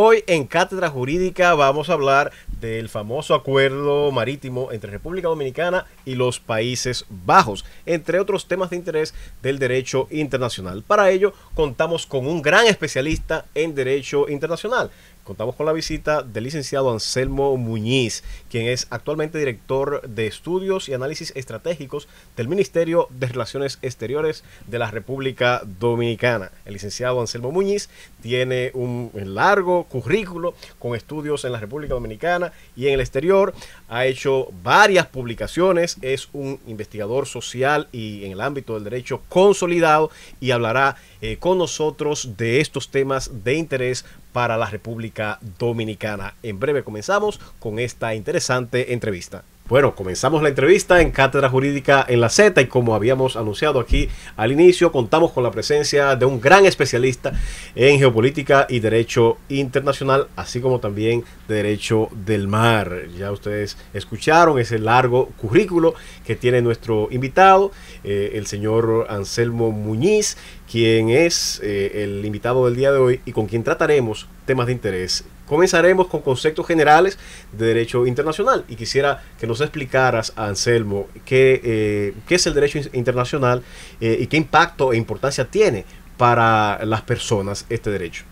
Hoy en Cátedra Jurídica vamos a hablar del famoso acuerdo marítimo entre República Dominicana y los Países Bajos, entre otros temas de interés del derecho internacional. Para ello contamos con un gran especialista en derecho internacional. Contamos con la visita del licenciado Anselmo Muñiz, quien es actualmente director de Estudios y Análisis Estratégicos del Ministerio de Relaciones Exteriores de la República Dominicana. El licenciado Anselmo Muñiz tiene un largo currículo con estudios en la República Dominicana y en el exterior. Ha hecho varias publicaciones, es un investigador social y en el ámbito del derecho consolidado y hablará con nosotros de estos temas de interés para la República Dominicana. En breve comenzamos con esta interesante entrevista. Bueno, comenzamos la entrevista en Cátedra Jurídica en la Z y como habíamos anunciado aquí al inicio, contamos con la presencia de un gran especialista en geopolítica y derecho internacional, así como también de derecho del mar. Ya ustedes escucharon ese largo currículo que tiene nuestro invitado, el señor Anselmo Muñiz, quien es el invitado del día de hoy y con quien trataremos temas de interés. Comenzaremos con conceptos generales de derecho internacional y quisiera que nos explicaras, Anselmo, qué es el derecho internacional y qué impacto e importancia tiene para las personas este derecho.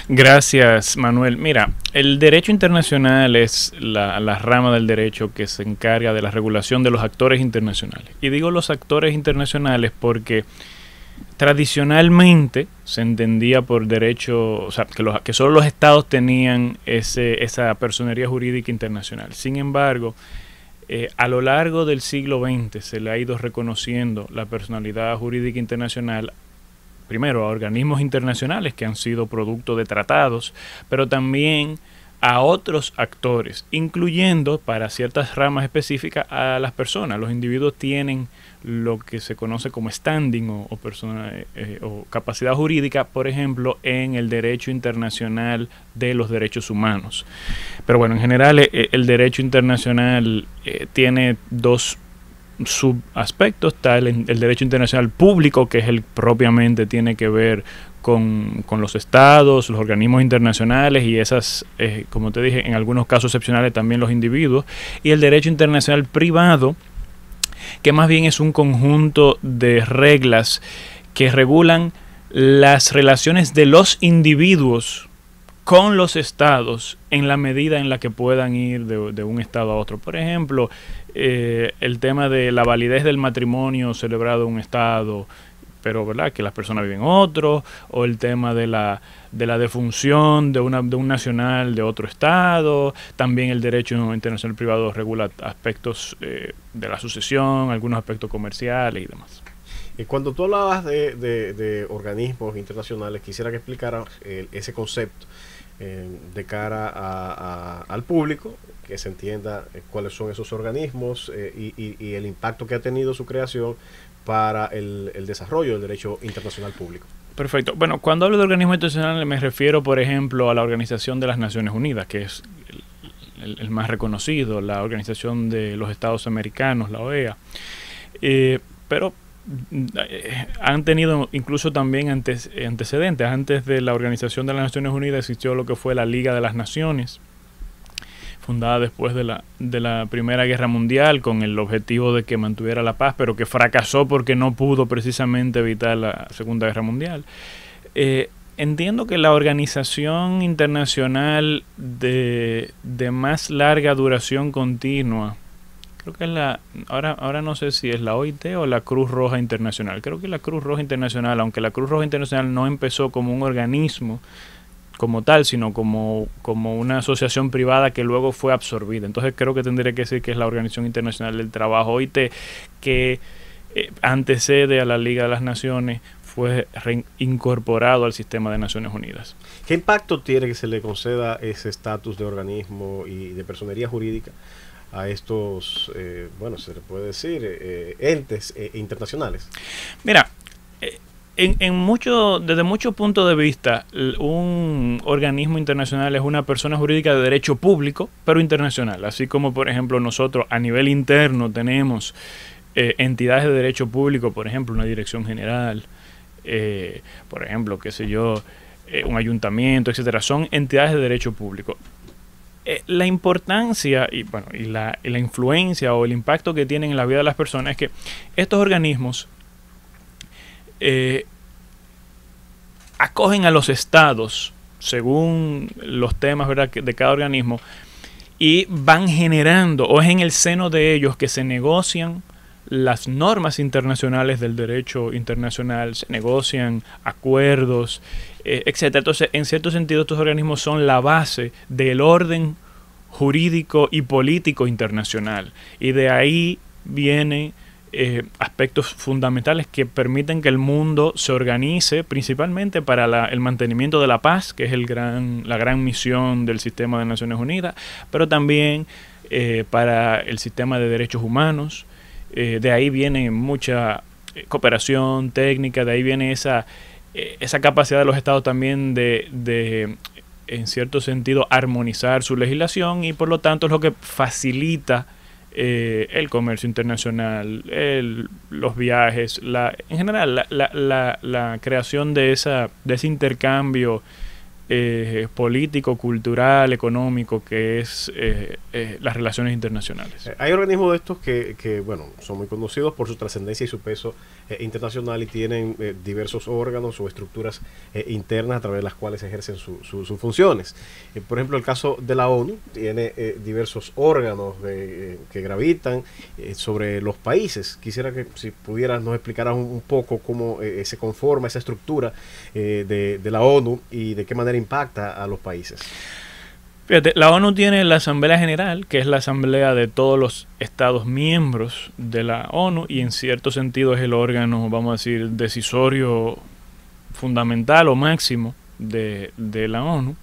Gracias, Manuel. Mira, el derecho internacional es la rama del derecho que se encarga de la regulación de los actores internacionales. Y digo los actores internacionales porque tradicionalmente se entendía por derecho, o sea, que solo los estados tenían esa personería jurídica internacional. Sin embargo, a lo largo del siglo XX se le ha ido reconociendo la personalidad jurídica internacional, primero a organismos internacionales que han sido producto de tratados, pero también a otros actores, incluyendo para ciertas ramas específicas a las personas. Los individuos tienen lo que se conoce como standing o capacidad jurídica, por ejemplo, en el derecho internacional de los derechos humanos. Pero bueno, en general el derecho internacional tiene dos subaspectos. Está el derecho internacional público, que es el propiamente tiene que ver con los estados, los organismos internacionales y esas, como te dije, en algunos casos excepcionales también los individuos. Y el derecho internacional privado, que más bien es un conjunto de reglas que regulan las relaciones de los individuos con los estados en la medida en la que puedan ir de un estado a otro. Por ejemplo, el tema de la validez del matrimonio celebrado en un estado, pero verdad que las personas viven en otro, o el tema de la defunción de un nacional de otro estado. También el derecho internacional privado regula aspectos de la sucesión, algunos aspectos comerciales y demás. Cuando tú hablabas de organismos internacionales, quisiera que explicaras ese concepto de cara al público, que se entienda cuáles son esos organismos y el impacto que ha tenido su creación para el desarrollo del derecho internacional público. Perfecto. Bueno, cuando hablo de organismos internacionales me refiero, por ejemplo, a la Organización de las Naciones Unidas, que es el más reconocido, la Organización de los Estados Americanos, la OEA. Pero han tenido incluso también antecedentes. Antes de la Organización de las Naciones Unidas existió lo que fue la Liga de las Naciones, fundada después de la Primera Guerra Mundial con el objetivo de que mantuviera la paz, pero que fracasó porque no pudo precisamente evitar la Segunda Guerra Mundial. Entiendo que la organización internacional de más larga duración continua, creo que es ahora no sé si es la OIT o la Cruz Roja Internacional. Creo que la Cruz Roja Internacional, aunque la Cruz Roja Internacional no empezó como un organismo como tal, sino como una asociación privada que luego fue absorbida. Entonces creo que tendría que decir que es la Organización Internacional del Trabajo, OIT, que antecede a la Liga de las Naciones, fue reincorporado al sistema de Naciones Unidas. ¿Qué impacto tiene que se le conceda ese estatus de organismo y de personería jurídica a estos, se le puede decir, entes internacionales? Mira, desde muchos puntos de vista, un organismo internacional es una persona jurídica de derecho público, pero internacional. Así como, por ejemplo, nosotros a nivel interno tenemos entidades de derecho público, por ejemplo, una dirección general, por ejemplo, qué sé yo, un ayuntamiento, etcétera. Son entidades de derecho público. La importancia y la influencia o el impacto que tienen en la vida de las personas es que estos organismos acogen a los estados según los temas, ¿verdad?, de cada organismo, y van generando, o es en el seno de ellos que se negocian las normas internacionales del derecho internacional, se negocian acuerdos, etcétera. Entonces, en cierto sentido, estos organismos son la base del orden jurídico y político internacional, y de ahí vienen aspectos fundamentales que permiten que el mundo se organice principalmente para el mantenimiento de la paz, que es la gran misión del sistema de Naciones Unidas, pero también para el sistema de derechos humanos. De ahí viene mucha cooperación técnica, de ahí viene esa capacidad de los estados también de en cierto sentido armonizar su legislación, y por lo tanto es lo que facilita el comercio internacional, los viajes, en general la creación de ese intercambio político, cultural, económico, que es las relaciones internacionales. Hay organismos de estos que, bueno, son muy conocidos por su trascendencia y su peso internacional, y tienen diversos órganos o estructuras internas a través de las cuales ejercen sus funciones. Por ejemplo, el caso de la ONU tiene diversos órganos que gravitan sobre los países. Quisiera que si pudieras nos explicaras un poco cómo se conforma esa estructura de la ONU y de qué manera impacta a los países. Fíjate, la ONU tiene la Asamblea General, que es la asamblea de todos los estados miembros de la ONU, y en cierto sentido es el órgano, vamos a decir, decisorio fundamental o máximo de la ONU.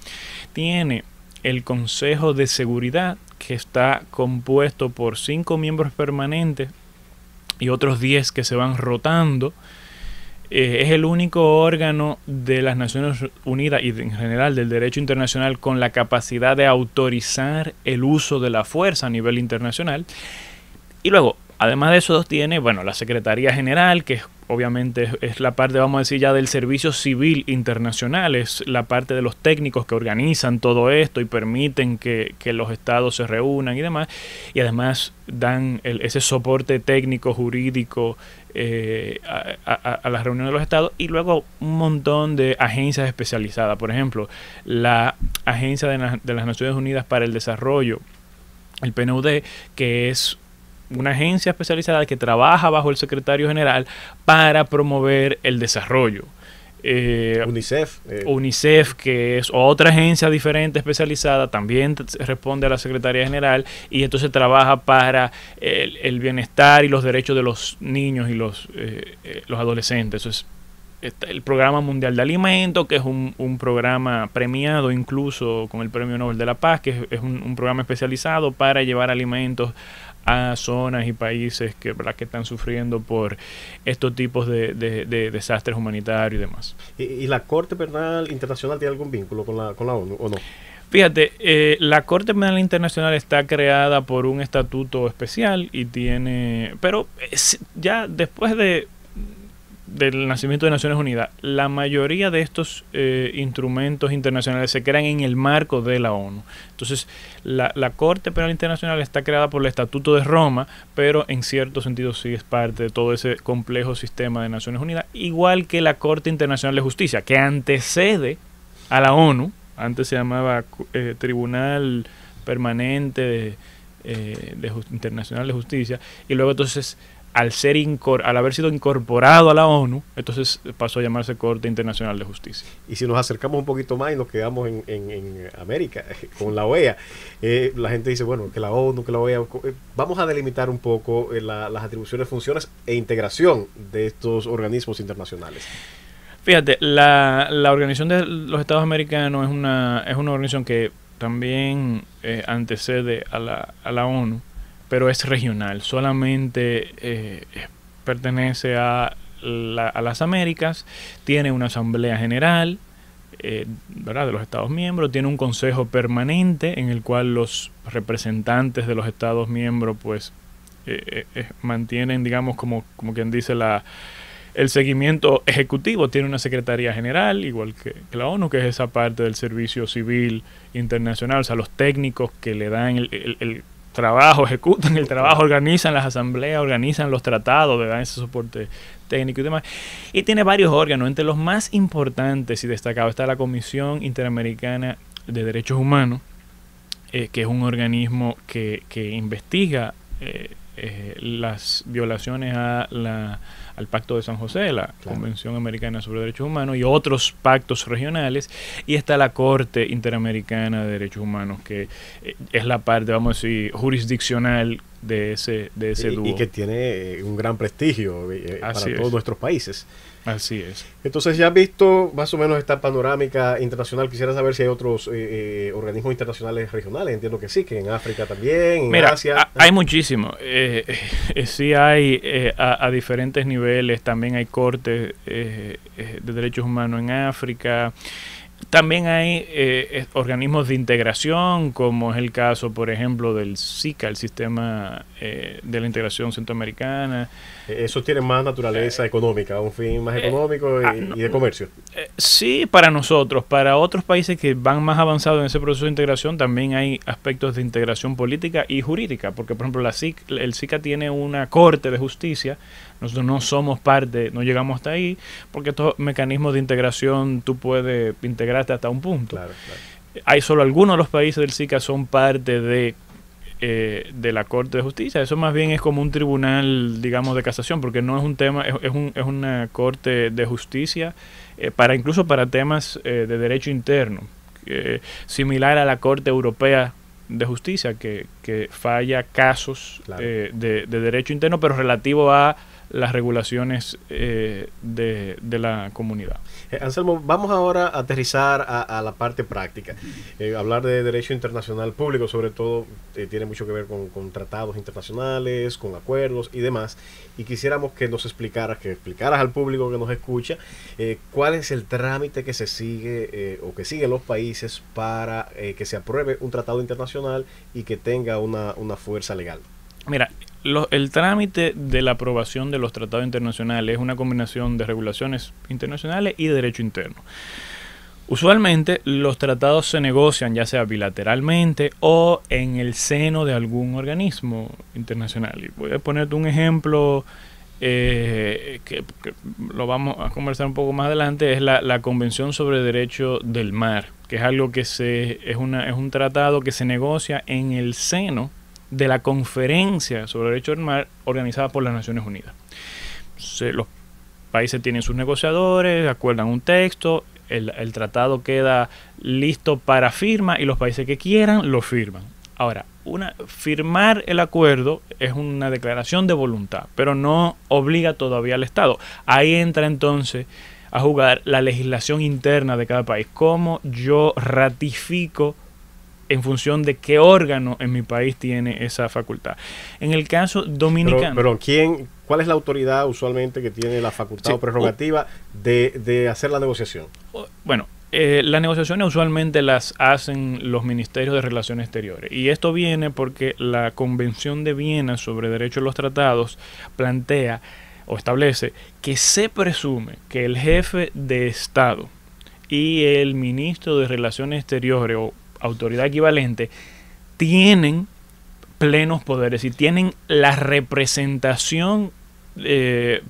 Tiene el Consejo de Seguridad, que está compuesto por 5 miembros permanentes y otros 10 que se van rotando. Es el único órgano de las Naciones Unidas y en general del derecho internacional con la capacidad de autorizar el uso de la fuerza a nivel internacional. Y luego, además de eso, tiene, bueno, la Secretaría General, que obviamente es la parte, vamos a decir, ya del servicio civil internacional, es la parte de los técnicos que organizan todo esto y permiten que los estados se reúnan y demás, y además dan ese soporte técnico, jurídico a las reuniones de los estados, y luego un montón de agencias especializadas. Por ejemplo, la Agencia de las Naciones Unidas para el Desarrollo, el PNUD, que es una agencia especializada que trabaja bajo el secretario general para promover el desarrollo. UNICEF, que es otra agencia diferente especializada, también responde a la Secretaría General, y entonces trabaja para el bienestar y los derechos de los niños y los adolescentes. Eso es el Programa Mundial de Alimentos, que es un programa premiado incluso con el Premio Nobel de la Paz, que es un programa especializado para llevar alimentos a zonas y países que están sufriendo por estos tipos de desastres humanitarios y demás. ¿Y la Corte Penal Internacional tiene algún vínculo con la ONU o no? Fíjate, la Corte Penal Internacional está creada por un estatuto especial y pero ya después del nacimiento de Naciones Unidas, la mayoría de estos instrumentos internacionales se crean en el marco de la ONU. Entonces, la Corte Penal Internacional está creada por el Estatuto de Roma, pero en cierto sentido sí es parte de todo ese complejo sistema de Naciones Unidas, igual que la Corte Internacional de Justicia, que antecede a la ONU. Antes se llamaba Tribunal Permanente Internacional de Justicia, y luego entonces al haber sido incorporado a la ONU, entonces pasó a llamarse Corte Internacional de Justicia. Y si nos acercamos un poquito más y nos quedamos en América, con la OEA, la gente dice, bueno, que la ONU, que la OEA, vamos a delimitar un poco las atribuciones, funciones e integración de estos organismos internacionales. Fíjate, la Organización de los Estados Americanos es una organización que también antecede a la ONU, pero es regional, solamente pertenece a las Américas, tiene una asamblea general, ¿verdad?, de los Estados miembros, tiene un consejo permanente en el cual los representantes de los Estados miembros pues mantienen, digamos, como quien dice, el seguimiento ejecutivo tiene una Secretaría General, igual que la ONU, que es esa parte del servicio civil internacional, o sea, los técnicos que le dan el trabajo, ejecutan el trabajo, organizan las asambleas, organizan los tratados, le dan ese soporte técnico y demás. Y tiene varios órganos, entre los más importantes y destacados está la Comisión Interamericana de Derechos Humanos, que es un organismo que investiga las violaciones al Pacto de San José, la Convención Americana sobre Derechos Humanos, y otros pactos regionales, y está la Corte Interamericana de Derechos Humanos, que es la parte, vamos a decir, jurisdiccional de ese dúo. Y que tiene un gran prestigio para todos nuestros países. Así es. Entonces, ya has visto más o menos esta panorámica internacional. Quisiera saber si hay otros organismos internacionales regionales. Entiendo que sí, que en África también, en Asia. Hay muchísimos. Sí hay a diferentes niveles. También hay cortes de derechos humanos en África. También hay organismos de integración, como es el caso, por ejemplo, del SICA, el Sistema de la Integración Centroamericana. Eso tiene más naturaleza económica, un fin más económico y de comercio. Sí, para nosotros. Para otros países que van más avanzados en ese proceso de integración, también hay aspectos de integración política y jurídica, porque, por ejemplo, el SICA tiene una corte de justicia. Nosotros no somos parte, no llegamos hasta ahí, porque estos mecanismos de integración tú puedes integrarte hasta un punto. Claro. Hay solo algunos de los países del SICA son parte de la Corte de Justicia. Eso más bien es como un tribunal, digamos, de casación, porque no es un tema, es una Corte de Justicia incluso para temas de derecho interno, similar a la Corte Europea de Justicia, que falla casos de derecho interno, pero relativo a las regulaciones de la comunidad. Anselmo, vamos ahora a aterrizar a la parte práctica. Hablar de derecho internacional público, sobre todo, tiene mucho que ver con tratados internacionales, con acuerdos y demás. Y quisiéramos que nos explicaras al público que nos escucha, cuál es el trámite que se sigue o que siguen los países para que se apruebe un tratado internacional y que tenga una fuerza legal. Mira, el trámite de la aprobación de los tratados internacionales es una combinación de regulaciones internacionales y de derecho interno. Usualmente los tratados se negocian ya sea bilateralmente o en el seno de algún organismo internacional. Y voy a ponerte un ejemplo que lo vamos a conversar un poco más adelante, es la Convención sobre Derecho del Mar, que es algo que es un tratado que se negocia en el seno de la Conferencia sobre Derecho del Mar organizada por las Naciones Unidas. Los países tienen sus negociadores, acuerdan un texto, el tratado queda listo para firma y los países que quieran lo firman. Ahora, firmar el acuerdo es una declaración de voluntad, pero no obliga todavía al Estado. Ahí entra entonces a jugar la legislación interna de cada país. Cómo yo ratifico en función de qué órgano en mi país tiene esa facultad. En el caso dominicano... Pero ¿cuál es la autoridad usualmente que tiene la facultad o prerrogativa de hacer la negociación? Bueno, las negociaciones usualmente las hacen los ministerios de Relaciones Exteriores. Y esto viene porque la Convención de Viena sobre Derecho a los Tratados plantea o establece que se presume que el jefe de Estado y el ministro de Relaciones Exteriores o autoridad equivalente tienen plenos poderes y tienen la representación de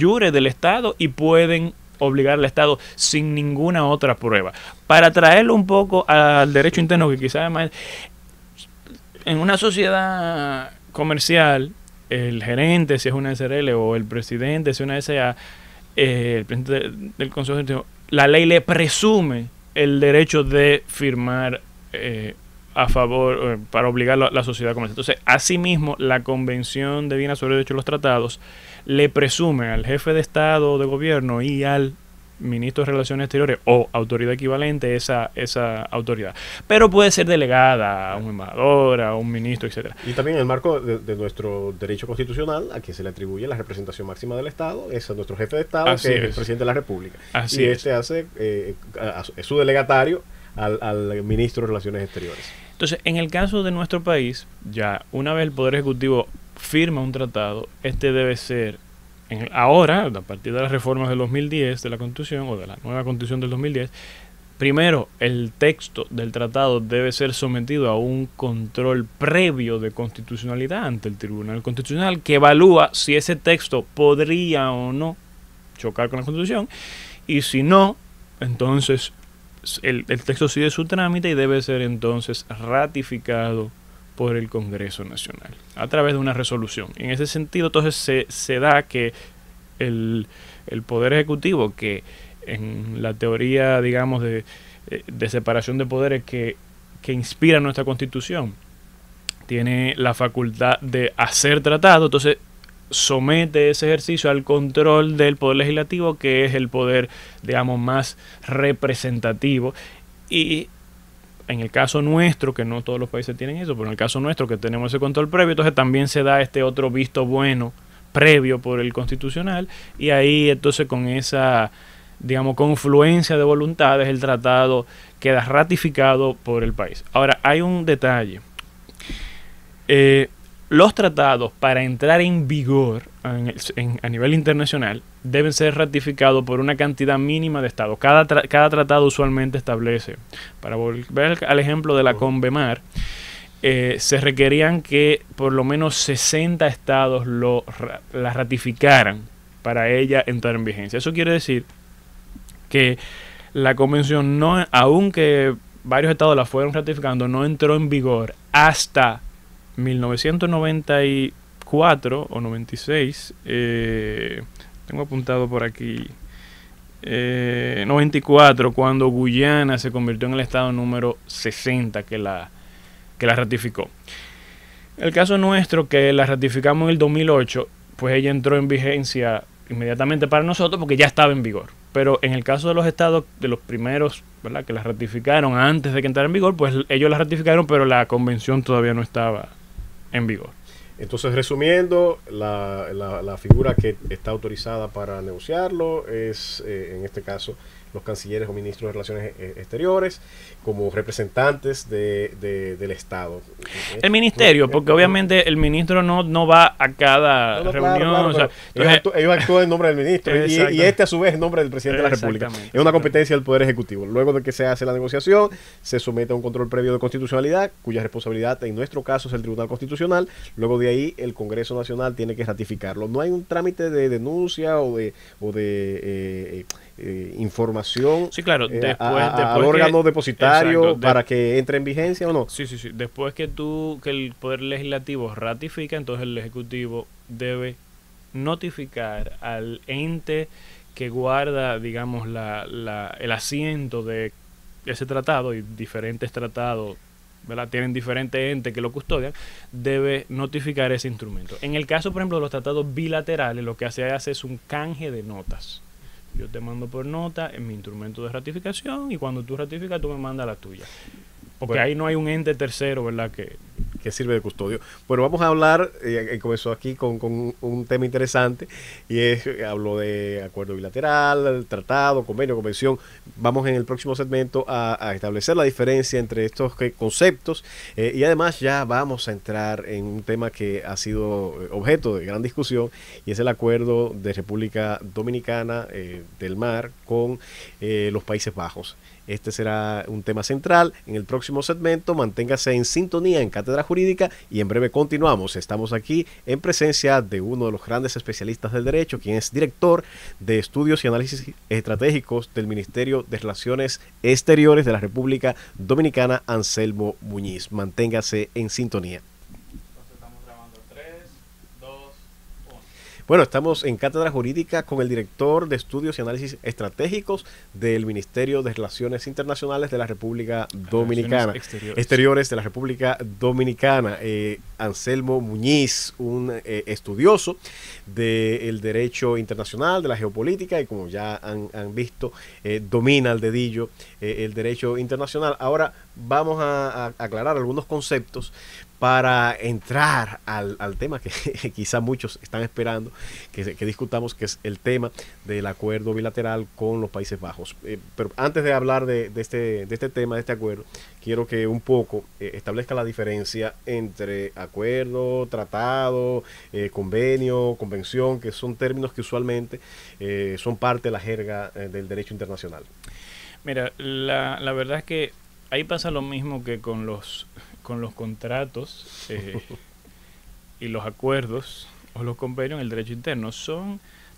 jure del Estado y pueden obligar al Estado sin ninguna otra prueba. Para traerlo un poco al derecho interno, que quizás además en una sociedad comercial, el gerente, si es una SRL, o el presidente, si es una SA, el presidente del Consejo Ejecutivo, la ley le presume el derecho de firmar a favor, para obligar a la sociedad comercial. Entonces, asimismo, la Convención de Viena sobre Derecho a los Tratados le presume al jefe de Estado o de gobierno y al ministro de Relaciones Exteriores o autoridad equivalente esa autoridad. Pero puede ser delegada a un embajador, a un ministro, etcétera. Y también en el marco de nuestro derecho constitucional, a quien se le atribuye la representación máxima del Estado, es a nuestro jefe de Estado, que es el presidente de la República. Así es su delegatario al ministro de Relaciones Exteriores. Entonces, en el caso de nuestro país, ya una vez el Poder Ejecutivo firma un tratado, este debe ser ahora, a partir de las reformas del 2010 de la Constitución, o de la nueva Constitución del 2010, primero, el texto del tratado debe ser sometido a un control previo de constitucionalidad ante el Tribunal Constitucional, que evalúa si ese texto podría o no chocar con la Constitución, y si no, entonces el texto sigue su trámite y debe ser entonces ratificado por el Congreso Nacional a través de una resolución. En ese sentido, entonces se da que el Poder Ejecutivo, que en la teoría, digamos, de separación de poderes que inspira nuestra Constitución, tiene la facultad de hacer tratado, entonces somete ese ejercicio al control del Poder Legislativo, que es el poder, digamos, más representativo. Y en el caso nuestro, que no todos los países tienen eso, pero en el caso nuestro, que tenemos ese control previo, entonces también se da este otro visto bueno previo por el Constitucional, y ahí entonces con esa, digamos, confluencia de voluntades, el tratado queda ratificado por el país. Ahora, hay un detalle. Los tratados, para entrar en vigor a nivel internacional, deben ser ratificados por una cantidad mínima de estados. Cada tratado usualmente establece, para volver al ejemplo de la CONVEMAR, se requerían que por lo menos 60 estados la ratificaran para ella entrar en vigencia. Eso quiere decir que la convención, no, aunque varios estados la fueron ratificando, no entró en vigor hasta 1994 o 96, tengo apuntado por aquí, 94, cuando Guyana se convirtió en el estado número 60 que la ratificó. El caso nuestro, que la ratificamos en el 2008, pues ella entró en vigencia inmediatamente para nosotros porque ya estaba en vigor. Pero en el caso de los estados, de los primeros, ¿verdad?, que la ratificaron antes de que entrara en vigor, pues ellos la ratificaron, pero la convención todavía no estaba en vigor. Entonces, resumiendo, la figura que está autorizada para negociarlo es, en este caso, los cancilleres o ministros de Relaciones Exteriores, como representantes del Estado. El ministerio, porque obviamente el ministro no va a cada reunión. Claro, o sea, ellos actúan en nombre del ministro y este a su vez en nombre del presidente de la República. Es una competencia del Poder Ejecutivo. Luego de que se hace la negociación, se somete a un control previo de constitucionalidad, cuya responsabilidad en nuestro caso es el Tribunal Constitucional. Luego de ahí el Congreso Nacional tiene que ratificarlo. No hay un trámite de denuncia o de información, sí, claro, después al órgano depositario, exacto, para que entre en vigencia o no. Sí. Después que el Poder Legislativo ratifica, entonces el Ejecutivo debe notificar al ente que guarda, digamos, el asiento de ese tratado, y diferentes tratados, ¿verdad?, tienen diferentes entes que lo custodian, debe notificar ese instrumento. En el caso, por ejemplo, de los tratados bilaterales, lo que hace es un canje de notas. Yo te mando por nota en mi instrumento de ratificación, y cuando tú ratificas, tú me mandas la tuya. Porque ahí no hay un ente tercero, ¿verdad?, que sirve de custodio. Bueno, vamos a hablar, comenzó aquí con un tema interesante, y hablo de acuerdo bilateral, tratado, convenio, convención. Vamos en el próximo segmento a establecer la diferencia entre estos conceptos, y además ya vamos a entrar en un tema que ha sido objeto de gran discusión, y es el acuerdo de República Dominicana del Mar con los Países Bajos. Este será un tema central en el próximo segmento. Manténgase en sintonía en Cátedra Jurídica y en breve continuamos. Estamos aquí en presencia de uno de los grandes especialistas del derecho, quien es director de Estudios y Análisis Estratégicos del Ministerio de Relaciones Exteriores de la República Dominicana, Anselmo Muñiz. Manténgase en sintonía. Bueno, estamos en Cátedra Jurídica con el director de Estudios y Análisis Estratégicos del Ministerio de Relaciones Internacionales de la República Dominicana. Exteriores de la República Dominicana. Anselmo Muñiz, un estudioso del derecho internacional, de la geopolítica, y como ya han visto, domina al dedillo el derecho internacional. Ahora vamos a aclarar algunos conceptos para entrar al tema que quizá muchos están esperando que discutamos, que es el tema del acuerdo bilateral con los Países Bajos. Pero antes de hablar de este tema, de este acuerdo, quiero que un poco establezca la diferencia entre acuerdo, tratado, convenio, convención, que son términos que usualmente son parte de la jerga del derecho internacional. Mira, la verdad es que ahí pasa lo mismo que con los contratos y los acuerdos o los convenios en el derecho interno.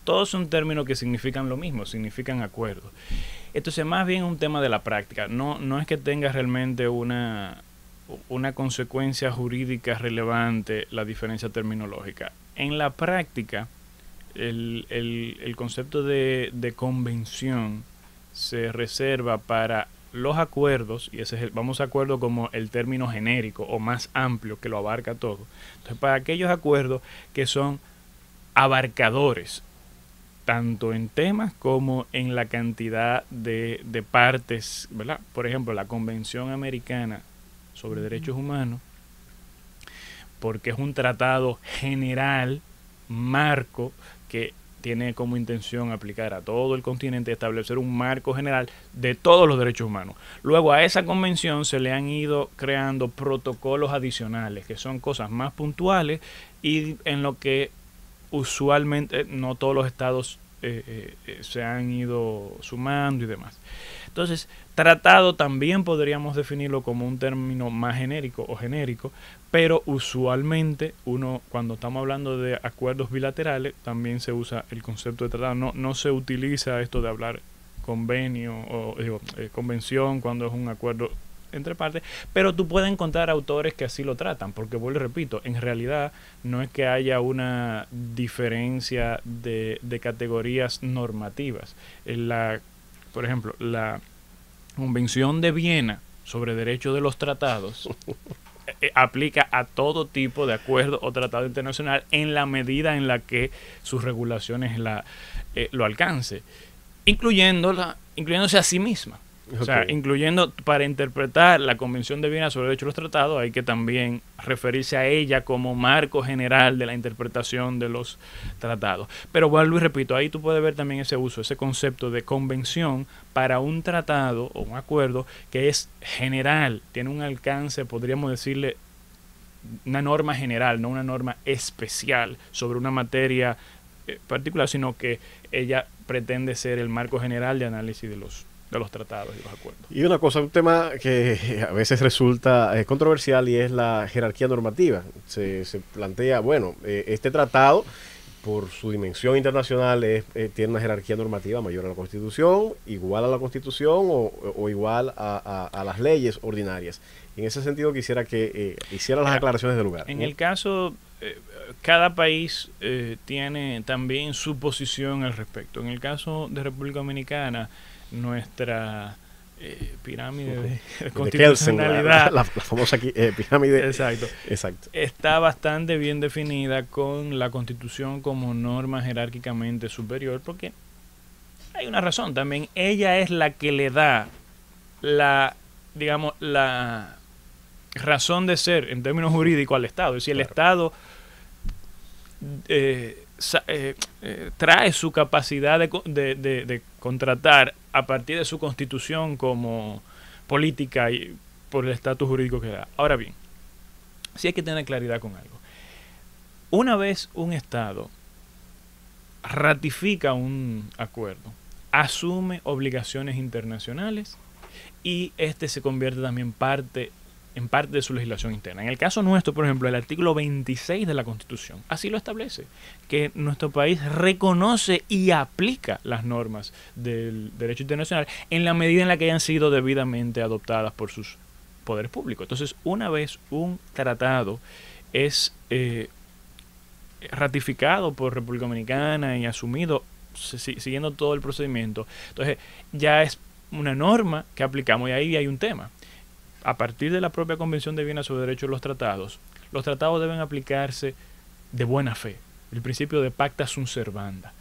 Todos son términos que significan lo mismo, significan acuerdos. Entonces, más bien un tema de la práctica. No es que tenga realmente una consecuencia jurídica relevante la diferencia terminológica. En la práctica, el concepto de convención se reserva para los acuerdos, y ese es vamos a acuerdo como el término genérico o más amplio que lo abarca todo. Entonces, para aquellos acuerdos que son abarcadores, tanto en temas como en la cantidad de partes, ¿verdad? Por ejemplo, la Convención Americana sobre Derechos Humanos, porque es un tratado general, marco, que tiene como intención aplicar a todo el continente, establecer un marco general de todos los derechos humanos. Luego a esa convención se le han ido creando protocolos adicionales, que son cosas más puntuales y en lo que usualmente no todos los estados se han ido sumando y demás. Entonces, tratado también podríamos definirlo como un término más genérico o genérico, pero usualmente cuando estamos hablando de acuerdos bilaterales también se usa el concepto de tratado. No se utiliza esto de hablar convenio o convención cuando es un acuerdo entre partes, pero tú puedes encontrar autores que así lo tratan, porque vuelvo y repito, en realidad no es que haya una diferencia de categorías normativas. Por ejemplo, la Convención de Viena sobre Derechos de los Tratados aplica a todo tipo de acuerdo o tratado internacional en la medida en la que sus regulaciones lo alcance, incluyéndose a sí misma. Okay. O sea, incluyendo, para interpretar la Convención de Viena sobre Derechos de los Tratados, hay que también referirse a ella como marco general de la interpretación de los tratados. Pero vuelvo y repito, ahí tú puedes ver también ese uso, ese concepto de convención para un tratado o un acuerdo que es general, tiene un alcance, podríamos decirle, una norma general, no una norma especial sobre una materia particular, sino que ella pretende ser el marco general de análisis de los tratados y los acuerdos. Y una cosa, un tema que a veces resulta controversial y es la jerarquía normativa. Se plantea, bueno, este tratado, por su dimensión internacional, tiene una jerarquía normativa mayor a la Constitución, igual a la Constitución o igual a las leyes ordinarias. En ese sentido quisiera que hiciera las aclaraciones del lugar. En el caso, cada país tiene también su posición al respecto. En el caso de República Dominicana, nuestra pirámide de constitucionalidad, la famosa pirámide, exacto, está bastante bien definida con la Constitución como norma jerárquicamente superior, porque hay una razón también. Ella es la que le da la razón de ser en términos jurídicos al Estado. Es decir, claro, el Estado trae su capacidad de contratar a partir de su constitución como política y por el estatus jurídico que da. Ahora bien, sí hay que tener claridad con algo. Una vez un Estado ratifica un acuerdo, asume obligaciones internacionales y este se convierte también en parte de su legislación interna. En el caso nuestro, por ejemplo, el artículo 26 de la Constitución así lo establece, que nuestro país reconoce y aplica las normas del derecho internacional en la medida en la que hayan sido debidamente adoptadas por sus poderes públicos. Entonces, una vez un tratado es ratificado por República Dominicana y asumido siguiendo todo el procedimiento, entonces ya es una norma que aplicamos, y ahí hay un tema. A partir de la propia Convención de Viena sobre Derechos de los tratados deben aplicarse de buena fe, el principio de pacta sunt servanda.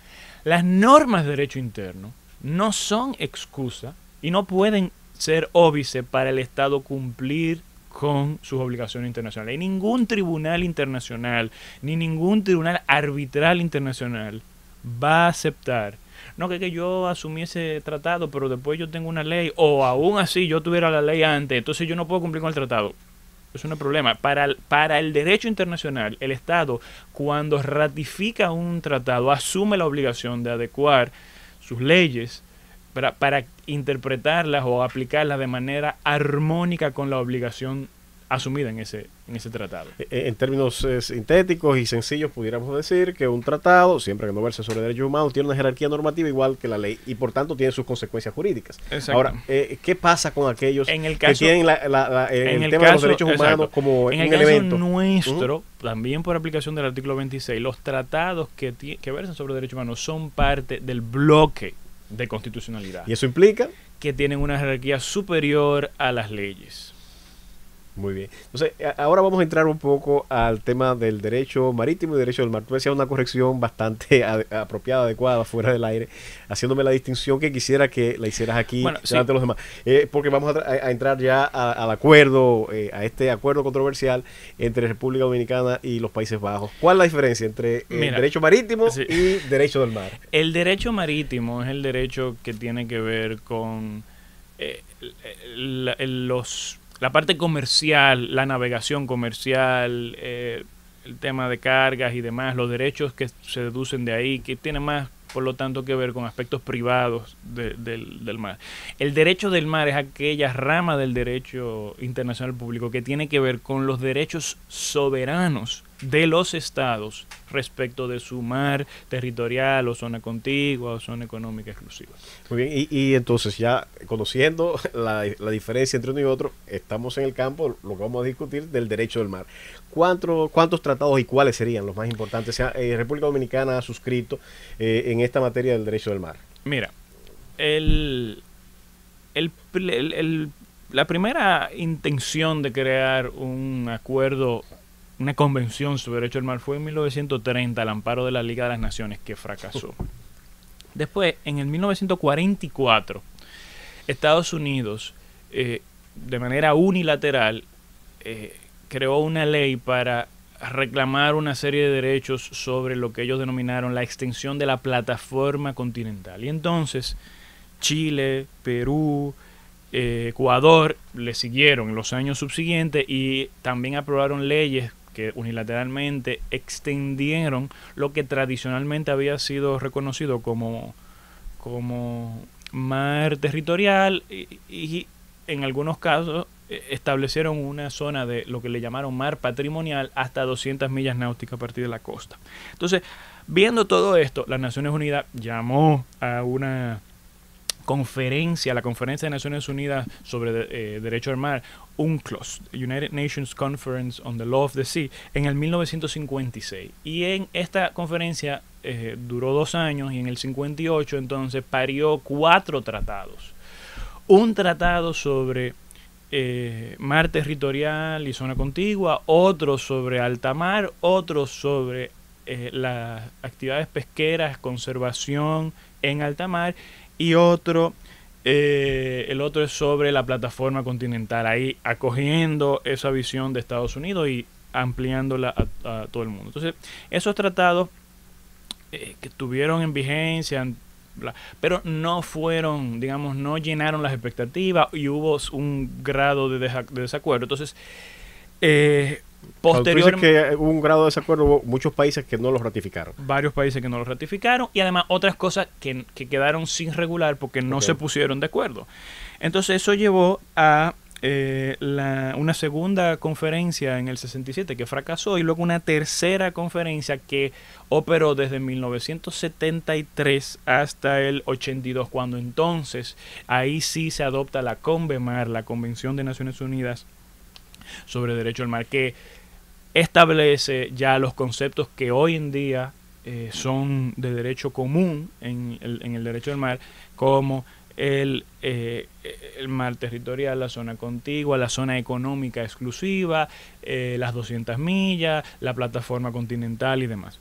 Las normas de derecho interno no son excusa y no pueden ser óbice para el Estado cumplir con sus obligaciones internacionales. Y ningún tribunal internacional, ni ningún tribunal arbitral internacional va a aceptar, no que yo asumí ese tratado, pero después yo tengo una ley, o aún así yo tuviera la ley antes, entonces yo no puedo cumplir con el tratado. Eso no es problema. Para el derecho internacional, el Estado, cuando ratifica un tratado, asume la obligación de adecuar sus leyes para interpretarlas o aplicarlas de manera armónica con la obligación asumida en ese tratado. En términos sintéticos y sencillos, pudiéramos decir que un tratado, siempre que no verse sobre derechos humanos, tiene una jerarquía normativa igual que la ley y por tanto tiene sus consecuencias jurídicas. Exacto. Ahora, ¿qué pasa con aquellos que tienen el tema de los derechos humanos como un elemento? En el caso nuestro, también por aplicación del artículo 26, los tratados que versan sobre derechos humanos son parte del bloque de constitucionalidad. ¿Y eso implica? Que tienen una jerarquía superior a las leyes. Muy bien. Entonces, ahora vamos a entrar un poco al tema del derecho marítimo y derecho del mar. Tú decías una corrección bastante apropiada, adecuada, fuera del aire, haciéndome la distinción que quisiera que la hicieras aquí delante de los demás. Porque vamos a entrar ya al acuerdo, a este acuerdo controversial entre República Dominicana y los Países Bajos. ¿Cuál es la diferencia entre derecho marítimo y derecho del mar? El derecho marítimo es el derecho que tiene que ver con la parte comercial, la navegación comercial, el tema de cargas y demás, los derechos que se deducen de ahí, que tiene más, por lo tanto, que ver con aspectos privados del mar. El derecho del mar es aquella rama del derecho internacional público que tiene que ver con los derechos soberanos de los estados respecto de su mar territorial o zona contigua o zona económica exclusiva. Muy bien, y entonces ya conociendo la diferencia entre uno y otro, estamos en el campo, lo que vamos a discutir del derecho del mar. ¿Cuántos tratados y cuáles serían los más importantes? República Dominicana ha suscrito en esta materia del derecho del mar. Mira, la primera intención de crear un acuerdo, una convención sobre derecho del mar fue en 1930 al amparo de la Liga de las Naciones, que fracasó. Después, en el 1944, Estados Unidos, de manera unilateral, creó una ley para reclamar una serie de derechos sobre lo que ellos denominaron la extensión de la plataforma continental. Y entonces, Chile, Perú, Ecuador le siguieron en los años subsiguientes y también aprobaron leyes que unilateralmente extendieron lo que tradicionalmente había sido reconocido como mar territorial y en algunos casos establecieron una zona de lo que le llamaron mar patrimonial hasta 200 millas náuticas a partir de la costa. Entonces, viendo todo esto, las Naciones Unidas llamó a una conferencia, la Conferencia de Naciones Unidas sobre Derecho al Mar, UNCLOS, United Nations Conference on the Law of the Sea, en el 1956. Y en esta conferencia duró 2 años y en el 58 entonces parió 4 tratados. Un tratado sobre mar territorial y zona contigua, otro sobre alta mar, otro sobre las actividades pesqueras, conservación en alta mar, y el otro es sobre la plataforma continental, ahí acogiendo esa visión de Estados Unidos y ampliándola a todo el mundo. Entonces, esos tratados que estuvieron en vigencia, pero no fueron, digamos, no llenaron las expectativas y hubo un grado de desacuerdo. Entonces, posteriormente, que hubo un grado de desacuerdo, hubo muchos países que no los ratificaron. Varios países que no los ratificaron y además otras cosas que quedaron sin regular porque no se pusieron de acuerdo. Entonces eso llevó a una segunda conferencia en el 67 que fracasó y luego una tercera conferencia que operó desde 1973 hasta el 82, cuando entonces ahí sí se adopta la CONVEMAR, la Convención de Naciones Unidas sobre Derecho al Mar, que establece ya los conceptos que hoy en día son de derecho común en el derecho del mar, como el mar territorial, la zona contigua, la zona económica exclusiva, las 200 millas, la plataforma continental y demás.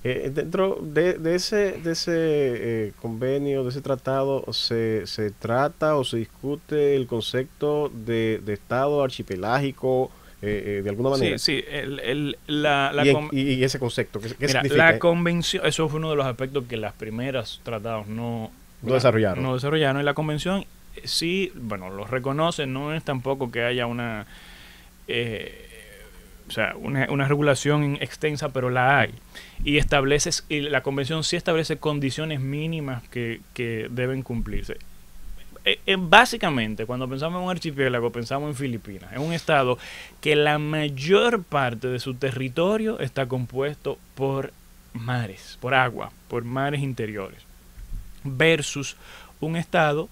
Dentro de ese convenio, de ese tratado, se trata o se discute el concepto de Estado archipelágico de alguna manera. Sí, sí. Y ese concepto, ¿qué Mira, significa? la convención, eso fue uno de los aspectos que las primeras tratados no desarrollaron. No desarrollaron. Y la convención sí, bueno, lo reconoce, no es tampoco que haya una una regulación extensa, pero la hay. Y la convención sí establece condiciones mínimas que deben cumplirse. Básicamente, cuando pensamos en un archipiélago, pensamos en Filipinas. Es un estado que la mayor parte de su territorio está compuesto por mares, por agua, por mares interiores, versus un estado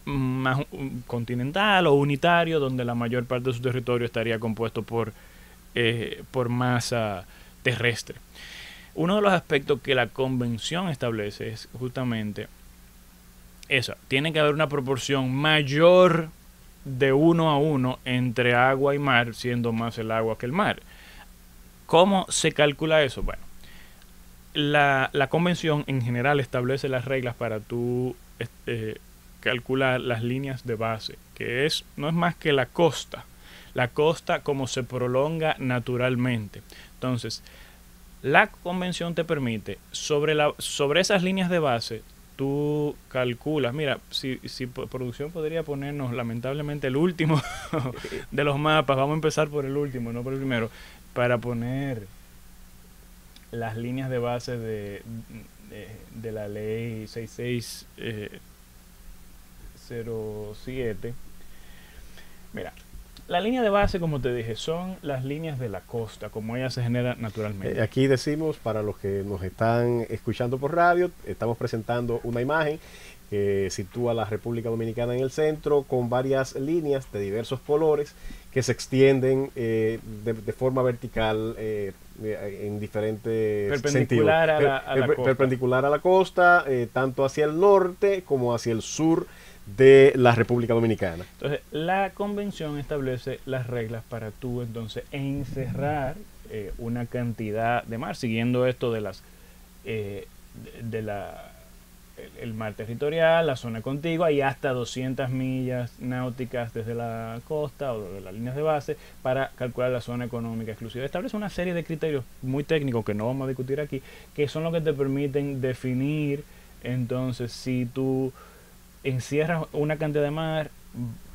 más continental o unitario, donde la mayor parte de su territorio estaría compuesto por masa terrestre. Uno de los aspectos que la convención establece es justamente eso. Tiene que haber una proporción mayor de 1:1 entre agua y mar, siendo más el agua que el mar. ¿Cómo se calcula eso? Bueno, la convención en general establece las reglas para tú calcular las líneas de base, que no es más que la costa como se prolonga naturalmente. Entonces, la convención te permite, sobre esas líneas de base, tú calculas. Mira, si producción podría ponernos lamentablemente el último de los mapas, vamos a empezar por el último, no por el primero, para poner las líneas de base de la ley 6607. Mira, la línea de base, como te dije, son las líneas de la costa, como ella se genera naturalmente. Aquí decimos, para los que nos están escuchando por radio, estamos presentando una imagen que sitúa a la República Dominicana en el centro, con varias líneas de diversos colores que se extienden de forma vertical en diferentes perpendicular sentidos. A la costa. Perpendicular a la costa, tanto hacia el norte como hacia el sur de la República Dominicana. Entonces, la convención establece las reglas para tú entonces encerrar una cantidad de mar, siguiendo esto de el mar territorial, la zona contigua y hasta 200 millas náuticas desde la costa o de las líneas de base para calcular la zona económica exclusiva. Establece una serie de criterios muy técnicos que no vamos a discutir aquí, que son los que te permiten definir entonces si tú encierras una cantidad de mar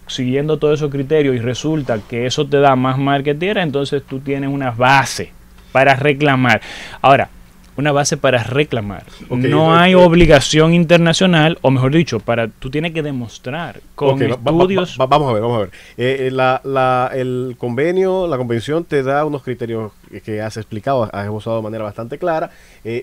siguiendo todos esos criterios y resulta que eso te da más mar que tierra, entonces tú tienes una base para reclamar. Ahora, una base para reclamar. Okay, no hay obligación internacional, o mejor dicho, tú tienes que demostrar con estudios. Vamos a ver. El convenio, la convención te da unos criterios que has explicado, has esbozado de manera bastante clara.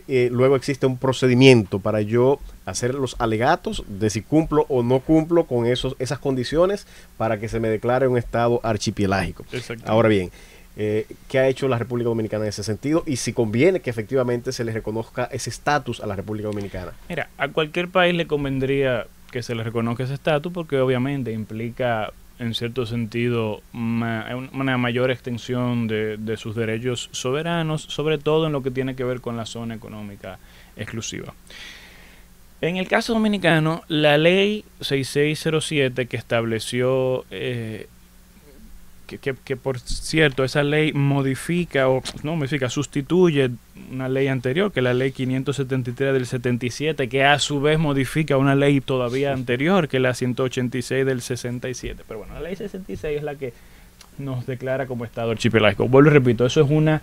Luego existe un procedimiento para yo hacer los alegatos de si cumplo o no cumplo con esas condiciones para que se me declare un estado archipelágico. Ahora bien, ¿qué ha hecho la República Dominicana en ese sentido? Y si conviene que efectivamente se le reconozca ese estatus a la República Dominicana. Mira, a cualquier país le convendría que se le reconozca ese estatus porque obviamente implica en cierto sentido una mayor extensión de sus derechos soberanos, sobre todo en lo que tiene que ver con la zona económica exclusiva. En el caso dominicano, la ley 6607 que estableció que por cierto, esa ley sustituye una ley anterior, que es la ley 573 del 77, que a su vez modifica una ley todavía anterior, que es la 186 del 67. Pero bueno, la ley 66 es la que nos declara como Estado archipelágico. Vuelvo y repito, eso es una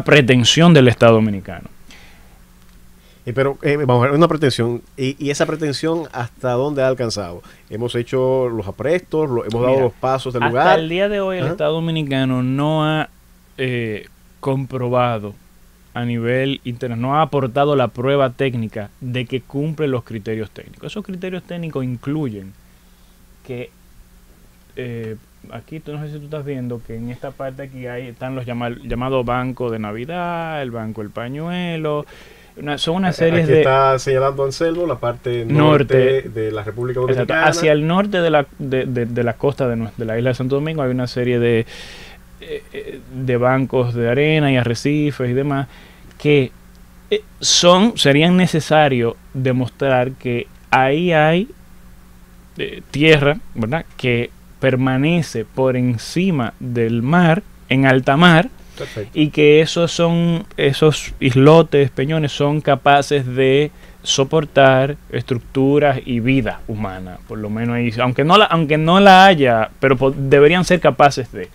pretensión del Estado dominicano. Pero vamos a ver, una pretensión, y esa pretensión ¿hasta dónde ha alcanzado? Hemos hecho los aprestos, hemos dado los pasos del lugar. Hasta el día de hoy el Estado dominicano no ha comprobado a nivel internacional, no ha aportado la prueba técnica de que cumple los criterios técnicos. Esos criterios técnicos incluyen que aquí no sé si tú estás viendo que en esta parte aquí están los llamados Banco de Navidad, el Banco del Pañuelo. Son una serie aquí está señalando Anselmo la parte norte de la República Dominicana. Exacto. Hacia el norte de la costa de la isla de Santo Domingo hay una serie de bancos de arena y arrecifes y demás que Serían necesarios demostrar que ahí hay tierra, ¿verdad?, que permanece por encima del mar, en alta mar. Perfecto. Y que esos islotes, peñones, son capaces de soportar estructuras y vida humana, por lo menos ahí, aunque no la haya, pero deberían ser capaces de,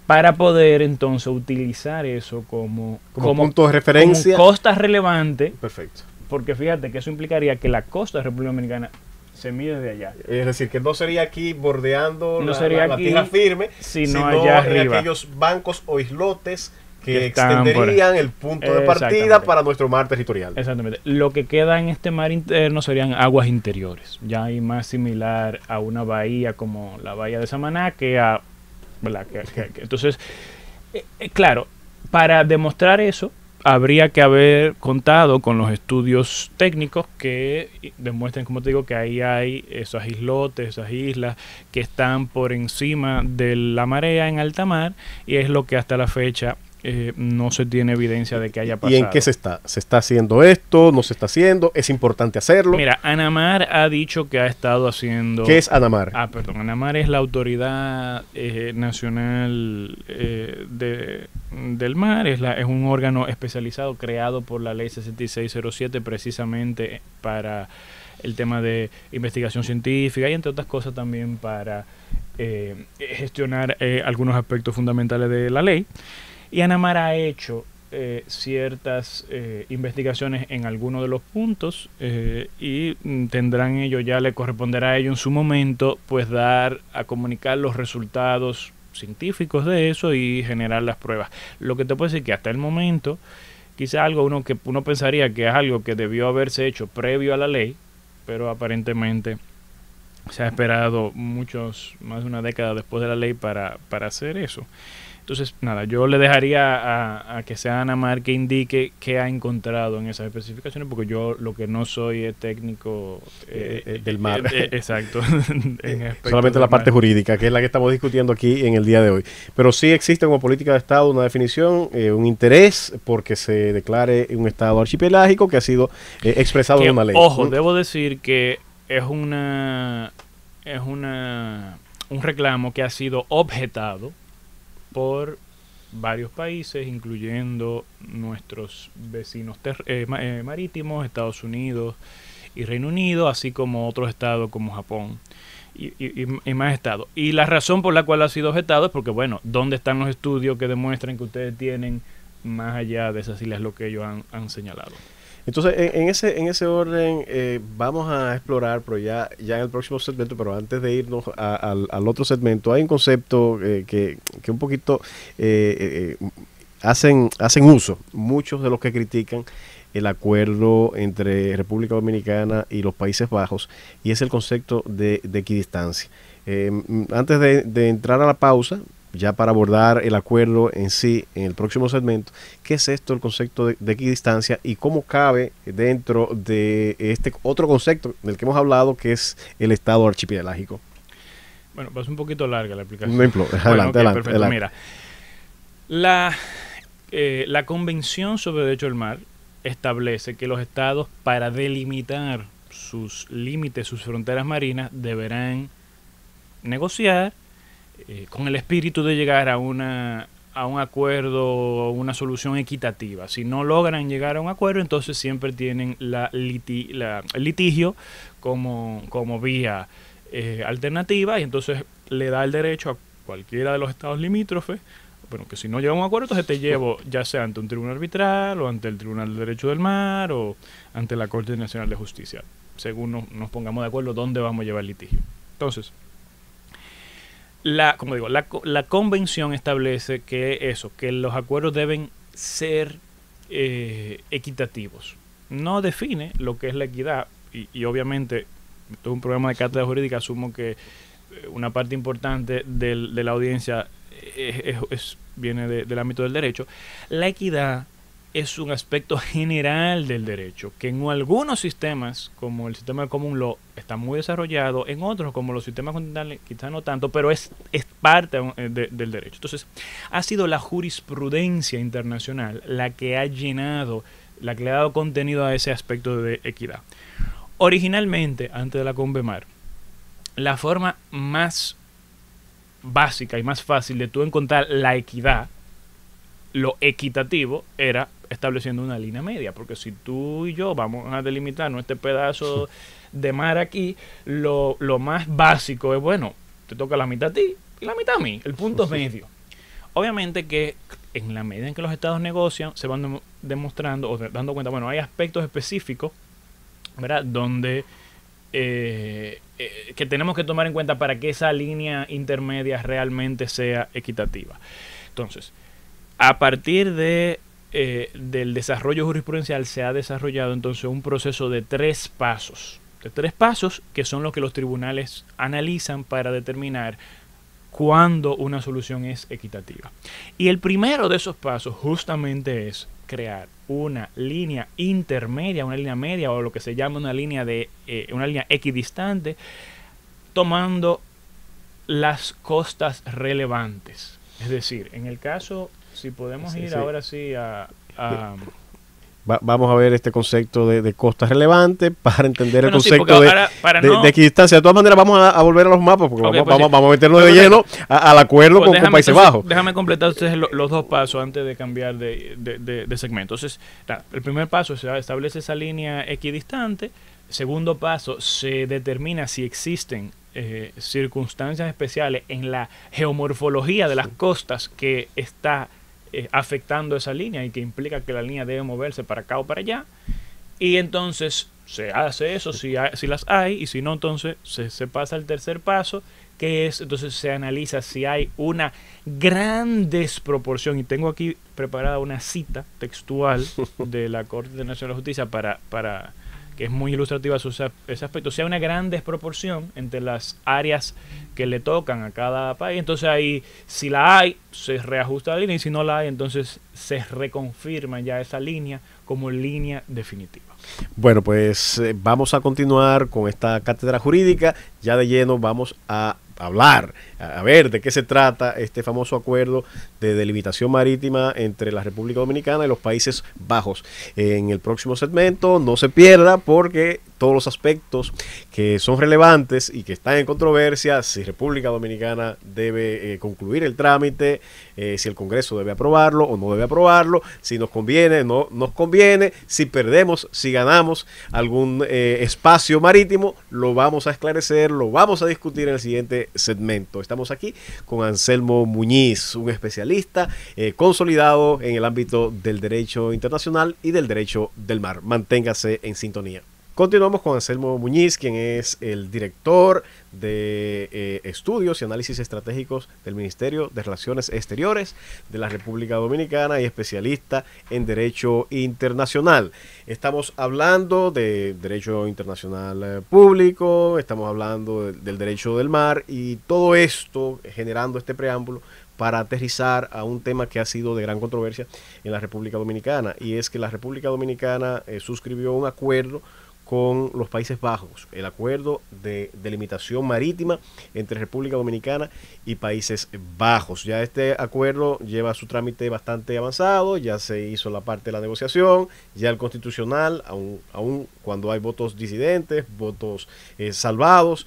para poder entonces utilizar eso como punto de referencia, como costa relevante. Perfecto. Porque fíjate que eso implicaría que la costa de República Dominicana se mide de allá. Es decir, que no sería aquí bordeando la tierra firme, sino allá arriba, en aquellos bancos o islotes que extenderían el punto de partida para nuestro mar territorial. Exactamente. Lo que queda en este mar interno serían aguas interiores. Ya hay más similar a una bahía como la bahía de Samaná que a... ¿verdad? Entonces, claro, para demostrar eso, habría que haber contado con los estudios técnicos que demuestren, como te digo, que ahí hay esos islotes, esas islas que están por encima de la marea en alta mar, y es lo que hasta la fecha no se tiene evidencia de que haya pasado. ¿Y en qué se está? ¿Se está haciendo esto? ¿No se está haciendo? ¿Es importante hacerlo? Mira, ANAMAR ha dicho que ha estado haciendo... ¿Qué es ANAMAR? ANAMAR es la Autoridad Nacional del Mar, es un órgano especializado creado por la Ley 6607 precisamente para el tema de investigación científica y entre otras cosas también para gestionar algunos aspectos fundamentales de la ley. Y ANAMAR ha hecho ciertas investigaciones en algunos de los puntos y tendrán ellos, ya le corresponderá a ellos en su momento, pues dar a comunicar los resultados científicos de eso y generar las pruebas. Lo que te puedo decir que hasta el momento, quizá algo que uno pensaría que es algo que debió haberse hecho previo a la ley, pero aparentemente se ha esperado más de una década después de la ley para hacer eso. Entonces, nada, yo le dejaría a que sea ANAMAR que indique qué ha encontrado en esas especificaciones, porque yo lo que no soy es técnico del mar. Exacto. Solamente la parte jurídica, que es la que estamos discutiendo aquí en el día de hoy. Pero sí existe como política de Estado una definición, un interés porque se declare un Estado archipelágico que ha sido expresado en una ley. Ojo, debo decir que es un reclamo que ha sido objetado por varios países, incluyendo nuestros vecinos marítimos, Estados Unidos y Reino Unido, así como otros estados como Japón y más estados. Y la razón por la cual ha sido objetado es porque, bueno, ¿dónde están los estudios que demuestran que ustedes tienen más allá de esas islas lo que ellos han señalado? Entonces, en ese orden, vamos a explorar, pero ya en el próximo segmento, pero antes de irnos al otro segmento, hay un concepto que un poquito hacen uso muchos de los que critican el acuerdo entre República Dominicana y los Países Bajos, y es el concepto de equidistancia. Antes de entrar a la pausa, ya para abordar el acuerdo en sí en el próximo segmento, ¿qué es esto, el concepto de equidistancia, y cómo cabe dentro de este otro concepto del que hemos hablado, que es el Estado archipelágico? Bueno, pues un poquito larga la explicación. Adelante. Perfecto. Mira, la Convención sobre el Derecho del Mar establece que los estados, para delimitar sus límites, sus fronteras marinas, deberán negociar con el espíritu de llegar a un acuerdo, una solución equitativa. Si no logran llegar a un acuerdo, entonces siempre tienen el litigio como vía alternativa, y entonces le da el derecho a cualquiera de los estados limítrofes, bueno, que si no llega a un acuerdo, entonces te llevo ya sea ante un tribunal arbitral o ante el Tribunal de Derecho del Mar o ante la Corte Nacional de Justicia, según nos pongamos de acuerdo dónde vamos a llevar el litigio. Entonces, la convención establece que los acuerdos deben ser equitativos. No define lo que es la equidad, y obviamente, esto es un programa de cátedra jurídica, asumo que una parte importante de la audiencia viene del ámbito del derecho. La equidad es un aspecto general del derecho, que en algunos sistemas, como el sistema de common law, está muy desarrollado, en otros, como los sistemas continentales, quizás no tanto, pero es parte del derecho. Entonces, ha sido la jurisprudencia internacional la que ha llenado la que le ha dado contenido a ese aspecto de equidad. Originalmente, antes de la Convemar, la forma más básica y más fácil de tú encontrar la equidad, lo equitativo, era estableciendo una línea media, porque si tú y yo vamos a delimitarnos este pedazo de mar aquí, lo más básico es, bueno, te toca la mitad a ti y la mitad a mí, el punto medio. Obviamente que en la medida en que los estados negocian, se van demostrando o dando cuenta, bueno, hay aspectos específicos, ¿verdad?, donde que tenemos que tomar en cuenta para que esa línea intermedia realmente sea equitativa. Entonces, a partir del desarrollo jurisprudencial se ha desarrollado entonces un proceso de 3 pasos. De 3 pasos que son los que los tribunales analizan para determinar cuándo una solución es equitativa. Y el primero de esos pasos justamente es crear una línea intermedia, una línea media o lo que se llama una línea equidistante, tomando las costas relevantes. Es decir, en el caso, si podemos ir ahora sí a vamos a ver este concepto de costas relevantes para entender el concepto de equidistancia. De todas maneras, vamos a volver a los mapas porque okay, vamos a meternos de lleno al acuerdo con Países Bajos. Déjame completar ustedes los 2 pasos antes de cambiar de segmento. Entonces, el primer paso se establece esa línea equidistante. Segundo paso, se determina si existen circunstancias especiales en la geomorfología de las costas que está afectando esa línea y que implica que la línea debe moverse para acá o para allá, y entonces se hace eso si las hay, y si no, entonces se pasa al tercer paso, que es, entonces se analiza si hay una gran desproporción, y tengo aquí preparada una cita textual de la Corte Internacional de Justicia para que es muy ilustrativa ese aspecto. Si hay una gran desproporción entre las áreas que le tocan a cada país, entonces ahí, si la hay, se reajusta la línea, y si no la hay, entonces se reconfirma ya esa línea como línea definitiva. Bueno, pues vamos a continuar con esta cátedra jurídica. Ya de lleno vamos a hablar, a ver de qué se trata este famoso acuerdo de delimitación marítima entre la República Dominicana y los Países Bajos. En el próximo segmento no se pierda, porque todos los aspectos que son relevantes y que están en controversia, si República Dominicana debe concluir el trámite, si el Congreso debe aprobarlo o no debe aprobarlo, si nos conviene, no nos conviene, si perdemos, si ganamos algún espacio marítimo, lo vamos a esclarecer, lo vamos a discutir en el siguiente segmento. Estamos aquí con Anselmo Muñiz, un especialista consolidado en el ámbito del derecho internacional y del derecho del mar. Manténgase en sintonía. Continuamos con Anselmo Muñiz, quien es el director de estudios y análisis estratégicos del Ministerio de Relaciones Exteriores de la República Dominicana y especialista en derecho internacional. Estamos hablando de derecho internacional público, estamos hablando del derecho del mar, y todo esto generando este preámbulo para aterrizar a un tema que ha sido de gran controversia en la República Dominicana, y es que la República Dominicana suscribió un acuerdo con los Países Bajos, el acuerdo de delimitación marítima entre República Dominicana y Países Bajos. Ya este acuerdo lleva su trámite bastante avanzado, ya se hizo la parte de la negociación, ya el constitucional, aun cuando hay votos disidentes, votos salvados,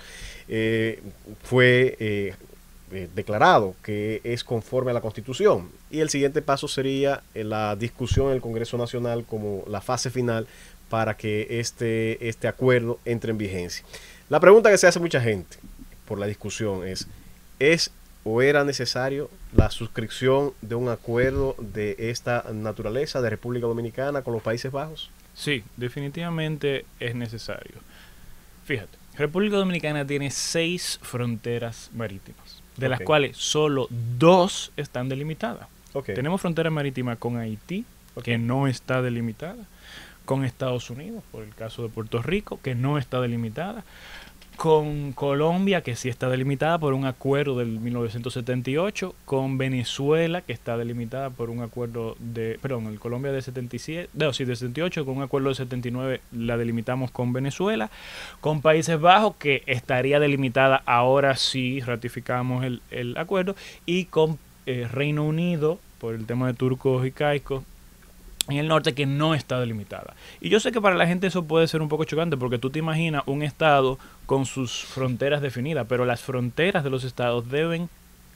fue declarado que es conforme a la Constitución, y el siguiente paso sería la discusión en el Congreso Nacional como la fase final para que este acuerdo entre en vigencia. La pregunta que se hace mucha gente por la discusión ¿es o era necesario la suscripción de un acuerdo de esta naturaleza de República Dominicana con los Países Bajos? Sí, definitivamente es necesario. Fíjate, República Dominicana tiene 6 fronteras marítimas, de las cuales solo 2 están delimitadas. Tenemos frontera marítima con Haití, que no está delimitada, con Estados Unidos, por el caso de Puerto Rico, que no está delimitada, con Colombia, que sí está delimitada por un acuerdo del 1978, con Venezuela, que está delimitada por un acuerdo el Colombia de 77, de 78, con un acuerdo de 79 la delimitamos con Venezuela, con Países Bajos, que estaría delimitada ahora si ratificamos el acuerdo, y con Reino Unido, por el tema de turcos y caicos, en el norte que no está delimitada. Y yo sé que para la gente eso puede ser un poco chocante porque tú te imaginas un estado con sus fronteras definidas, pero las fronteras de los estados deben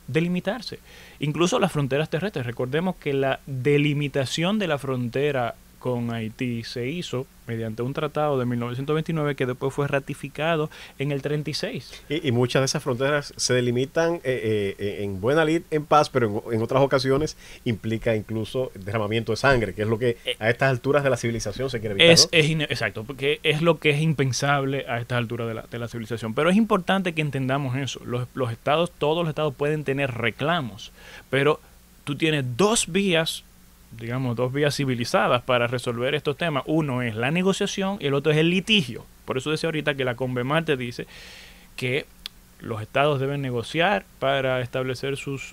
delimitarse. Incluso las fronteras terrestres. Recordemos que la delimitación de la frontera con Haití se hizo mediante un tratado de 1929 que después fue ratificado en el 36. Y muchas de esas fronteras se delimitan en buena lid, en paz, pero en otras ocasiones implica incluso derramamiento de sangre, que es lo que a estas alturas de la civilización se quiere evitar, ¿no? Exacto, porque es lo que es impensable a estas alturas de la civilización. Pero es importante que entendamos eso. Los estados, todos los estados pueden tener reclamos, pero tú tienes dos vías civilizadas para resolver estos temas. Uno es la negociación y el otro es el litigio. Por eso decía ahorita que la CONVEMAR te dice que los estados deben negociar para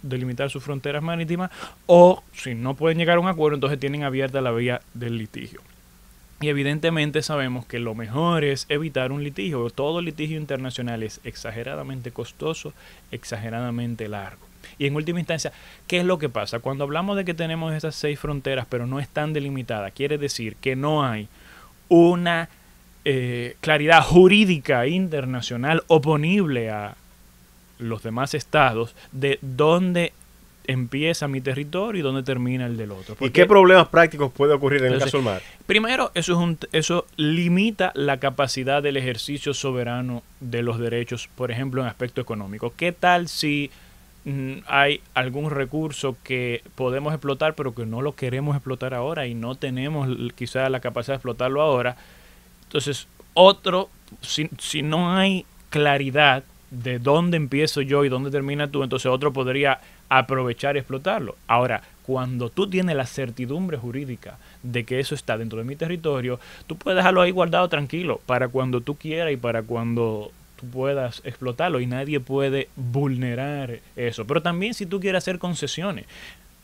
delimitar sus fronteras marítimas, o si no pueden llegar a un acuerdo, entonces tienen abierta la vía del litigio. Y evidentemente sabemos que lo mejor es evitar un litigio. Todo litigio internacional es exageradamente costoso, exageradamente largo. Y en última instancia, ¿qué es lo que pasa? Cuando hablamos de que tenemos esas 6 fronteras, pero no están delimitadas, quiere decir que no hay una claridad jurídica internacional oponible a los demás estados de dónde empieza mi territorio y dónde termina el del otro. ¿Y qué problemas prácticos puede ocurrir en el caso del mar? Primero, eso limita la capacidad del ejercicio soberano de los derechos, por ejemplo, en aspecto económico. ¿Qué tal si hay algún recurso que podemos explotar pero que no lo queremos explotar ahora y no tenemos quizá la capacidad de explotarlo ahora? Entonces, si no hay claridad de dónde empiezo yo y dónde termina tú, entonces otro podría aprovechar y explotarlo. Ahora, cuando tú tienes la certidumbre jurídica de que eso está dentro de mi territorio, tú puedes dejarlo ahí guardado tranquilo para cuando tú quieras y para cuando tú puedas explotarlo, y nadie puede vulnerar eso. Pero también si tú quieres hacer concesiones,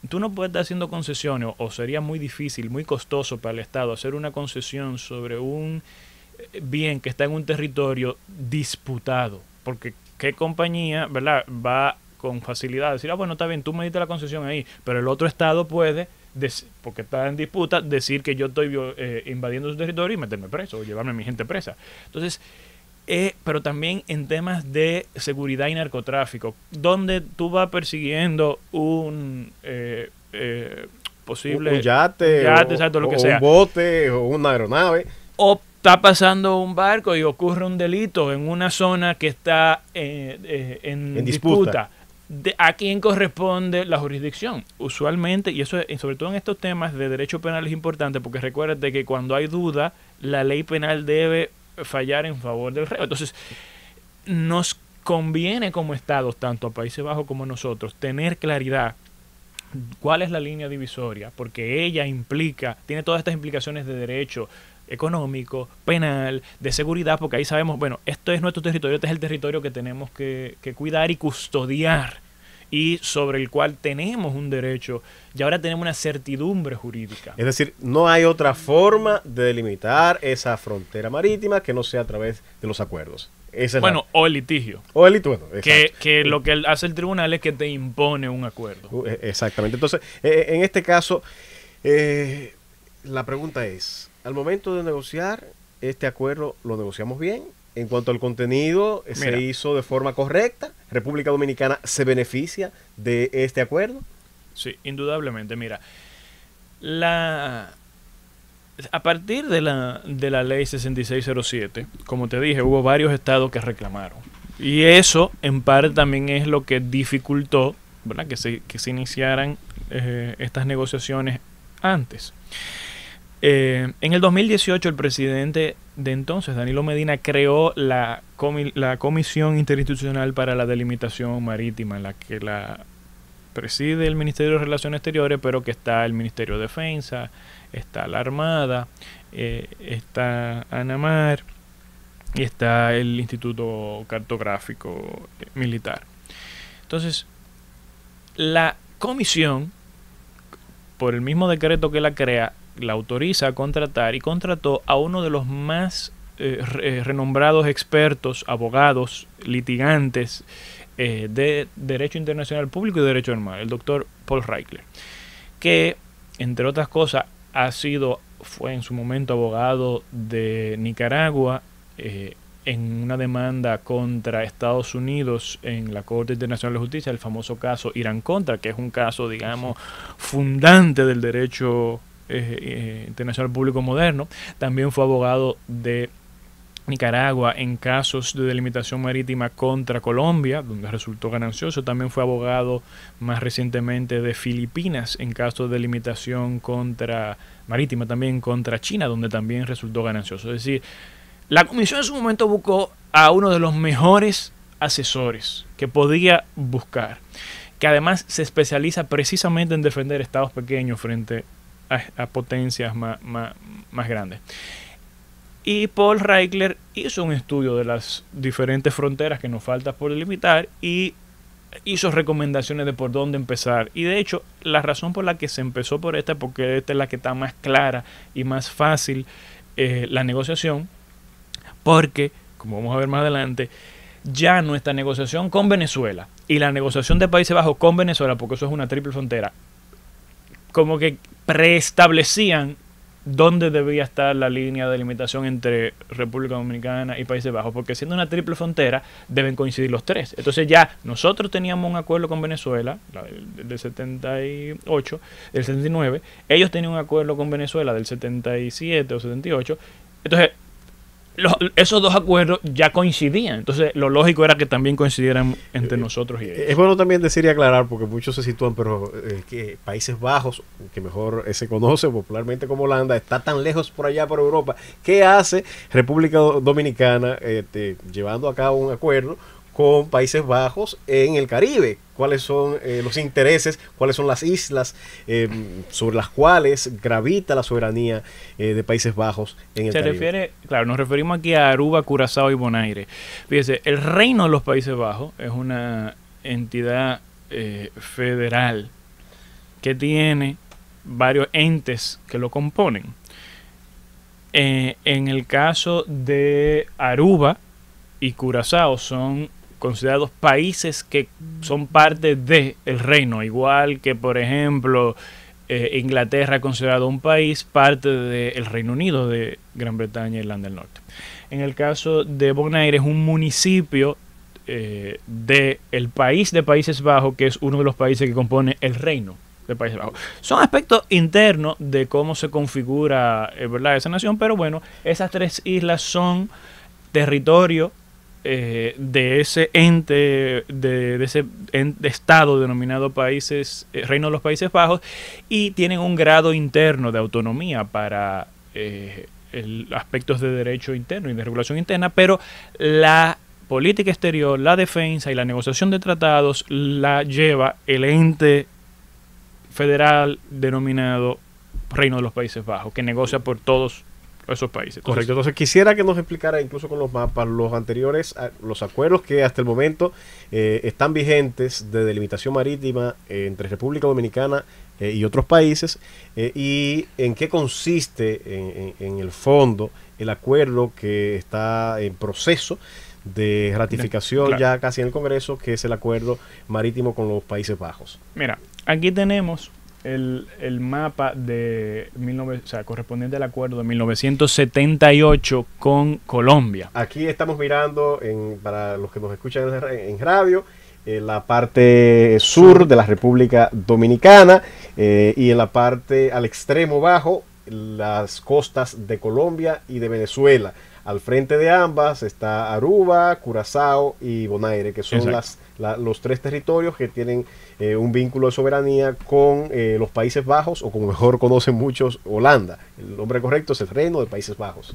tú no puedes estar haciendo concesiones, o sería muy difícil, muy costoso para el Estado hacer una concesión sobre un bien que está en un territorio disputado, porque qué compañía, ¿verdad?, va con facilidad a decir, bueno, está bien, tú me diste la concesión ahí, pero el otro Estado puede, porque está en disputa, decir que yo estoy invadiendo su territorio y meterme preso o llevarme a mi gente presa. Entonces, pero también en temas de seguridad y narcotráfico, donde tú vas persiguiendo un posible un yate, exacto, lo que sea, un bote o una aeronave, o está pasando un barco y ocurre un delito en una zona que está en disputa. ¿A quién corresponde la jurisdicción? Usualmente, y eso sobre todo en estos temas de derecho penal es importante, porque recuérdate que cuando hay duda, la ley penal debe fallar en favor del reo. Entonces, nos conviene como estados, tanto a Países Bajos como a nosotros, tener claridad cuál es la línea divisoria, porque ella tiene todas estas implicaciones de derecho económico, penal, de seguridad, porque ahí sabemos, bueno, esto es nuestro territorio, este es el territorio que tenemos que cuidar y custodiar, y sobre el cual tenemos un derecho, y ahora tenemos una certidumbre jurídica. Es decir, no hay otra forma de delimitar esa frontera marítima que no sea a través de los acuerdos. O el litigio. O el litigio, que lo que hace el tribunal es que te impone un acuerdo. Exactamente. Entonces, en este caso, la pregunta es, al momento de negociar este acuerdo, ¿lo negociamos bien? En cuanto al contenido, ¿se hizo de forma correcta? ¿República Dominicana se beneficia de este acuerdo? Sí, indudablemente. Mira, a partir de la ley 6607, como te dije, hubo varios estados que reclamaron. Y eso, en parte, también es lo que dificultó, ¿verdad?, que se iniciaran estas negociaciones antes. En el 2018 el presidente de entonces, Danilo Medina, creó la Comisión Interinstitucional para la Delimitación Marítima, en la que la preside el Ministerio de Relaciones Exteriores, pero que está el Ministerio de Defensa, está la Armada, está ANAMAR y está el Instituto Cartográfico Militar. Entonces, la comisión, por el mismo decreto que la crea, la autoriza a contratar y contrató a uno de los más renombrados expertos, abogados, litigantes de Derecho Internacional Público y Derecho del Mar, el doctor Paul Reichler, que, entre otras cosas, fue en su momento abogado de Nicaragua en una demanda contra Estados Unidos en la Corte Internacional de Justicia, el famoso caso Irán-Contra, que es un caso, digamos, fundante del derecho internacional público moderno. También fue abogado de Nicaragua en casos de delimitación marítima contra Colombia, donde resultó ganancioso. También fue abogado más recientemente de Filipinas en casos de delimitación marítima también contra China, donde también resultó ganancioso. Es decir, la comisión en su momento buscó a uno de los mejores asesores que podía buscar, que además se especializa precisamente en defender estados pequeños frente a potencias más grandes. Y Paul Reichler hizo un estudio de las diferentes fronteras que nos falta por delimitar y hizo recomendaciones de por dónde empezar. Y de hecho, la razón por la que se empezó por esta es porque esta es la que está más clara y más fácil la negociación, porque, como vamos a ver más adelante, ya nuestra negociación con Venezuela y la negociación de Países Bajos con Venezuela, porque eso es una triple frontera, como que preestablecían dónde debía estar la línea de delimitación entre República Dominicana y Países Bajos, porque siendo una triple frontera deben coincidir los tres. Entonces ya nosotros teníamos un acuerdo con Venezuela del 78, del 79, ellos tenían un acuerdo con Venezuela del 77 o 78, entonces esos dos acuerdos ya coincidían, entonces lo lógico era que también coincidieran entre nosotros y ellos. Es bueno también decir y aclarar, porque muchos se sitúan, pero que Países Bajos, que mejor se conoce popularmente como Holanda, está tan lejos por allá por Europa. ¿Qué hace República Dominicana llevando a cabo un acuerdo con Países Bajos en el Caribe? ¿Cuáles son los intereses? ¿Cuáles son las islas sobre las cuales gravita la soberanía de Países Bajos en el Caribe? Claro, nos referimos aquí a Aruba, Curazao y Bonaire. Fíjese, el Reino de los Países Bajos es una entidad federal que tiene varios entes que lo componen. En el caso de Aruba y Curazao son considerados países que son parte del reino, igual que, por ejemplo, Inglaterra considerado un país parte del Reino Unido de Gran Bretaña e Irlanda del Norte. En el caso de Bonaire es un municipio del país de Países Bajos, que es uno de los países que compone el reino de Países Bajos. Son aspectos internos de cómo se configura ¿verdad? Esa nación, pero bueno, esas tres islas son territorio de ese ente, de ese estado denominado Reino de los Países Bajos, y tienen un grado interno de autonomía para aspectos de derecho interno y de regulación interna, pero la política exterior, la defensa y la negociación de tratados la lleva el ente federal denominado Reino de los Países Bajos, que negocia por todos esos países. Entonces, correcto. Entonces quisiera que nos explicara, incluso con los mapas, los anteriores, los acuerdos que hasta el momento están vigentes de delimitación marítima entre República Dominicana y otros países, y en qué consiste en el fondo el acuerdo que está en proceso de ratificación, claro, ya casi en el Congreso, que es el acuerdo marítimo con los Países Bajos. Mira, aquí tenemos el mapa de correspondiente al acuerdo de 1978 con Colombia. Aquí estamos mirando, para los que nos escuchan en radio, la parte sur de la República Dominicana, y en la parte al extremo bajo las costas de Colombia y de Venezuela. Al frente de ambas está Aruba, Curazao y Bonaire, que son los tres territorios que tienen un vínculo de soberanía con los Países Bajos, o como mejor conocen muchos, Holanda. El nombre correcto es el Reino de Países Bajos.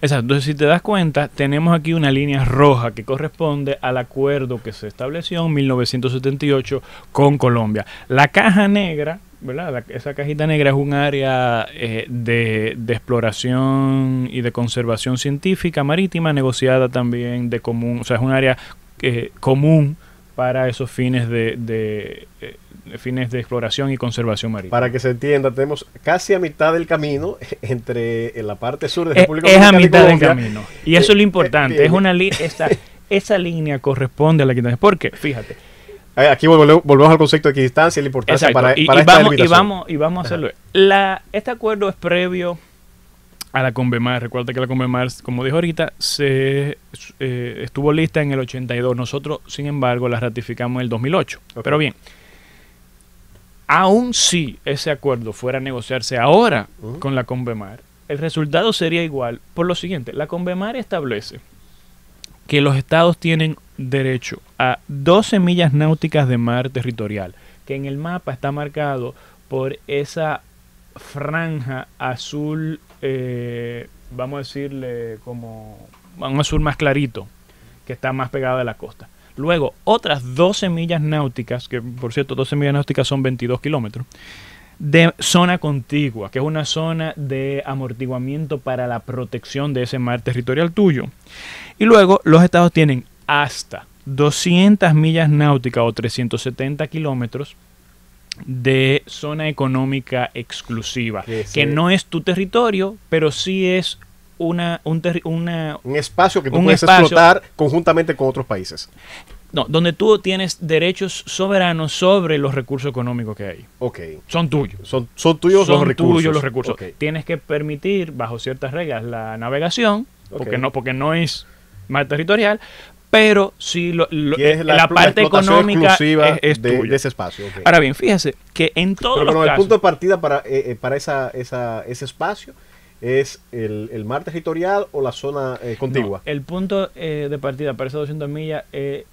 Exacto. Entonces, si te das cuenta, tenemos aquí una línea roja que corresponde al acuerdo que se estableció en 1978 con Colombia. La caja negra, ¿verdad? Esa cajita negra es un área de exploración y de conservación científica marítima, negociada también de común, o sea, es un área común para esos fines de exploración y conservación marítima. Para que se entienda, tenemos casi a mitad del camino entre la parte sur de República Dominicana. Es a mitad del camino. Y eso es lo importante. Es una esa línea corresponde a la quinta. ¿Por qué? Fíjate. Aquí volvemos al concepto de equidistancia y la importancia para esta delimitación. Y vamos a hacerlo. Este acuerdo es previo a la CONVEMAR. Recuerda que la CONVEMAR, como dijo ahorita, estuvo lista en el 82. Nosotros, sin embargo, la ratificamos en el 2008. Okay. Pero bien, aun si ese acuerdo fuera a negociarse ahora con la CONVEMAR, el resultado sería igual por lo siguiente. La CONVEMAR establece que los estados tienen derecho a 12 millas náuticas de mar territorial, que en el mapa está marcado por esa franja azul, vamos a decirle como un azul más clarito, que está más pegada a la costa. Luego, otras 12 millas náuticas, que por cierto 12 millas náuticas son 22 kilómetros, de zona contigua, que es una zona de amortiguamiento para la protección de ese mar territorial tuyo. Y luego los estados tienen hasta 200 millas náuticas o 370 kilómetros de zona económica exclusiva, que no es tu territorio, pero sí es un espacio que tú puedes explotar conjuntamente con otros países. No, donde tú tienes derechos soberanos sobre los recursos económicos que hay. Okay. Son tuyos. Son tuyos los recursos. Tuyos los recursos. Okay. Tienes que permitir, bajo ciertas reglas, la navegación, porque no es mar territorial, pero sí la parte económica es tuya. De ese espacio. Okay. Ahora bien, fíjese que en todos los casos... el punto de partida para ese espacio es el mar territorial o la zona contigua. No, el punto de partida para esas 200 millas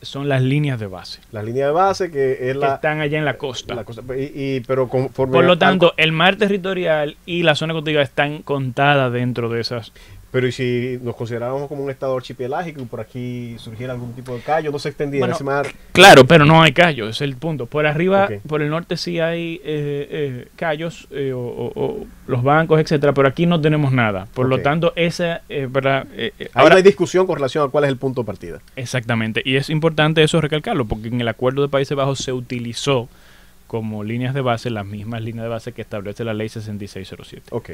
son las líneas de base. Las líneas de base que están allá en la costa. Pero conforme por lo tanto, el mar territorial y la zona contigua están contadas dentro de esas. Pero ¿y si nos consideramos como un estado archipelágico y por aquí surgiera algún tipo de callo, no se extendiera ese mar? Claro, pero no hay callos, ese es el punto. Por arriba, por el norte sí hay callos o los bancos, etcétera, pero aquí no tenemos nada. Por lo tanto, esa... ahora no hay discusión con relación a cuál es el punto de partida. Exactamente, y es importante eso recalcarlo, porque en el acuerdo de Países Bajos se utilizó como líneas de base las mismas líneas de base que establece la ley 6607. Ok.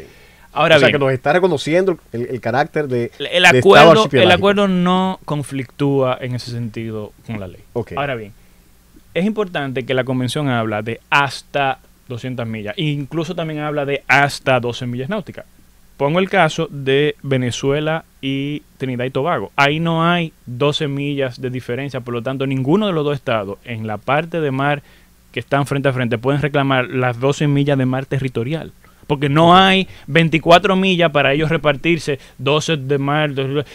Ahora bien, que nos está reconociendo el carácter de el acuerdo no conflictúa en ese sentido con la ley. Okay. Ahora bien, es importante que la convención habla de hasta 200 millas, e incluso también habla de hasta 12 millas náuticas. Pongo el caso de Venezuela y Trinidad y Tobago. Ahí no hay 12 millas de diferencia, por lo tanto ninguno de los dos estados en la parte de mar que están frente a frente pueden reclamar las 12 millas de mar territorial. Porque no hay 24 millas para ellos repartirse 12 de mar,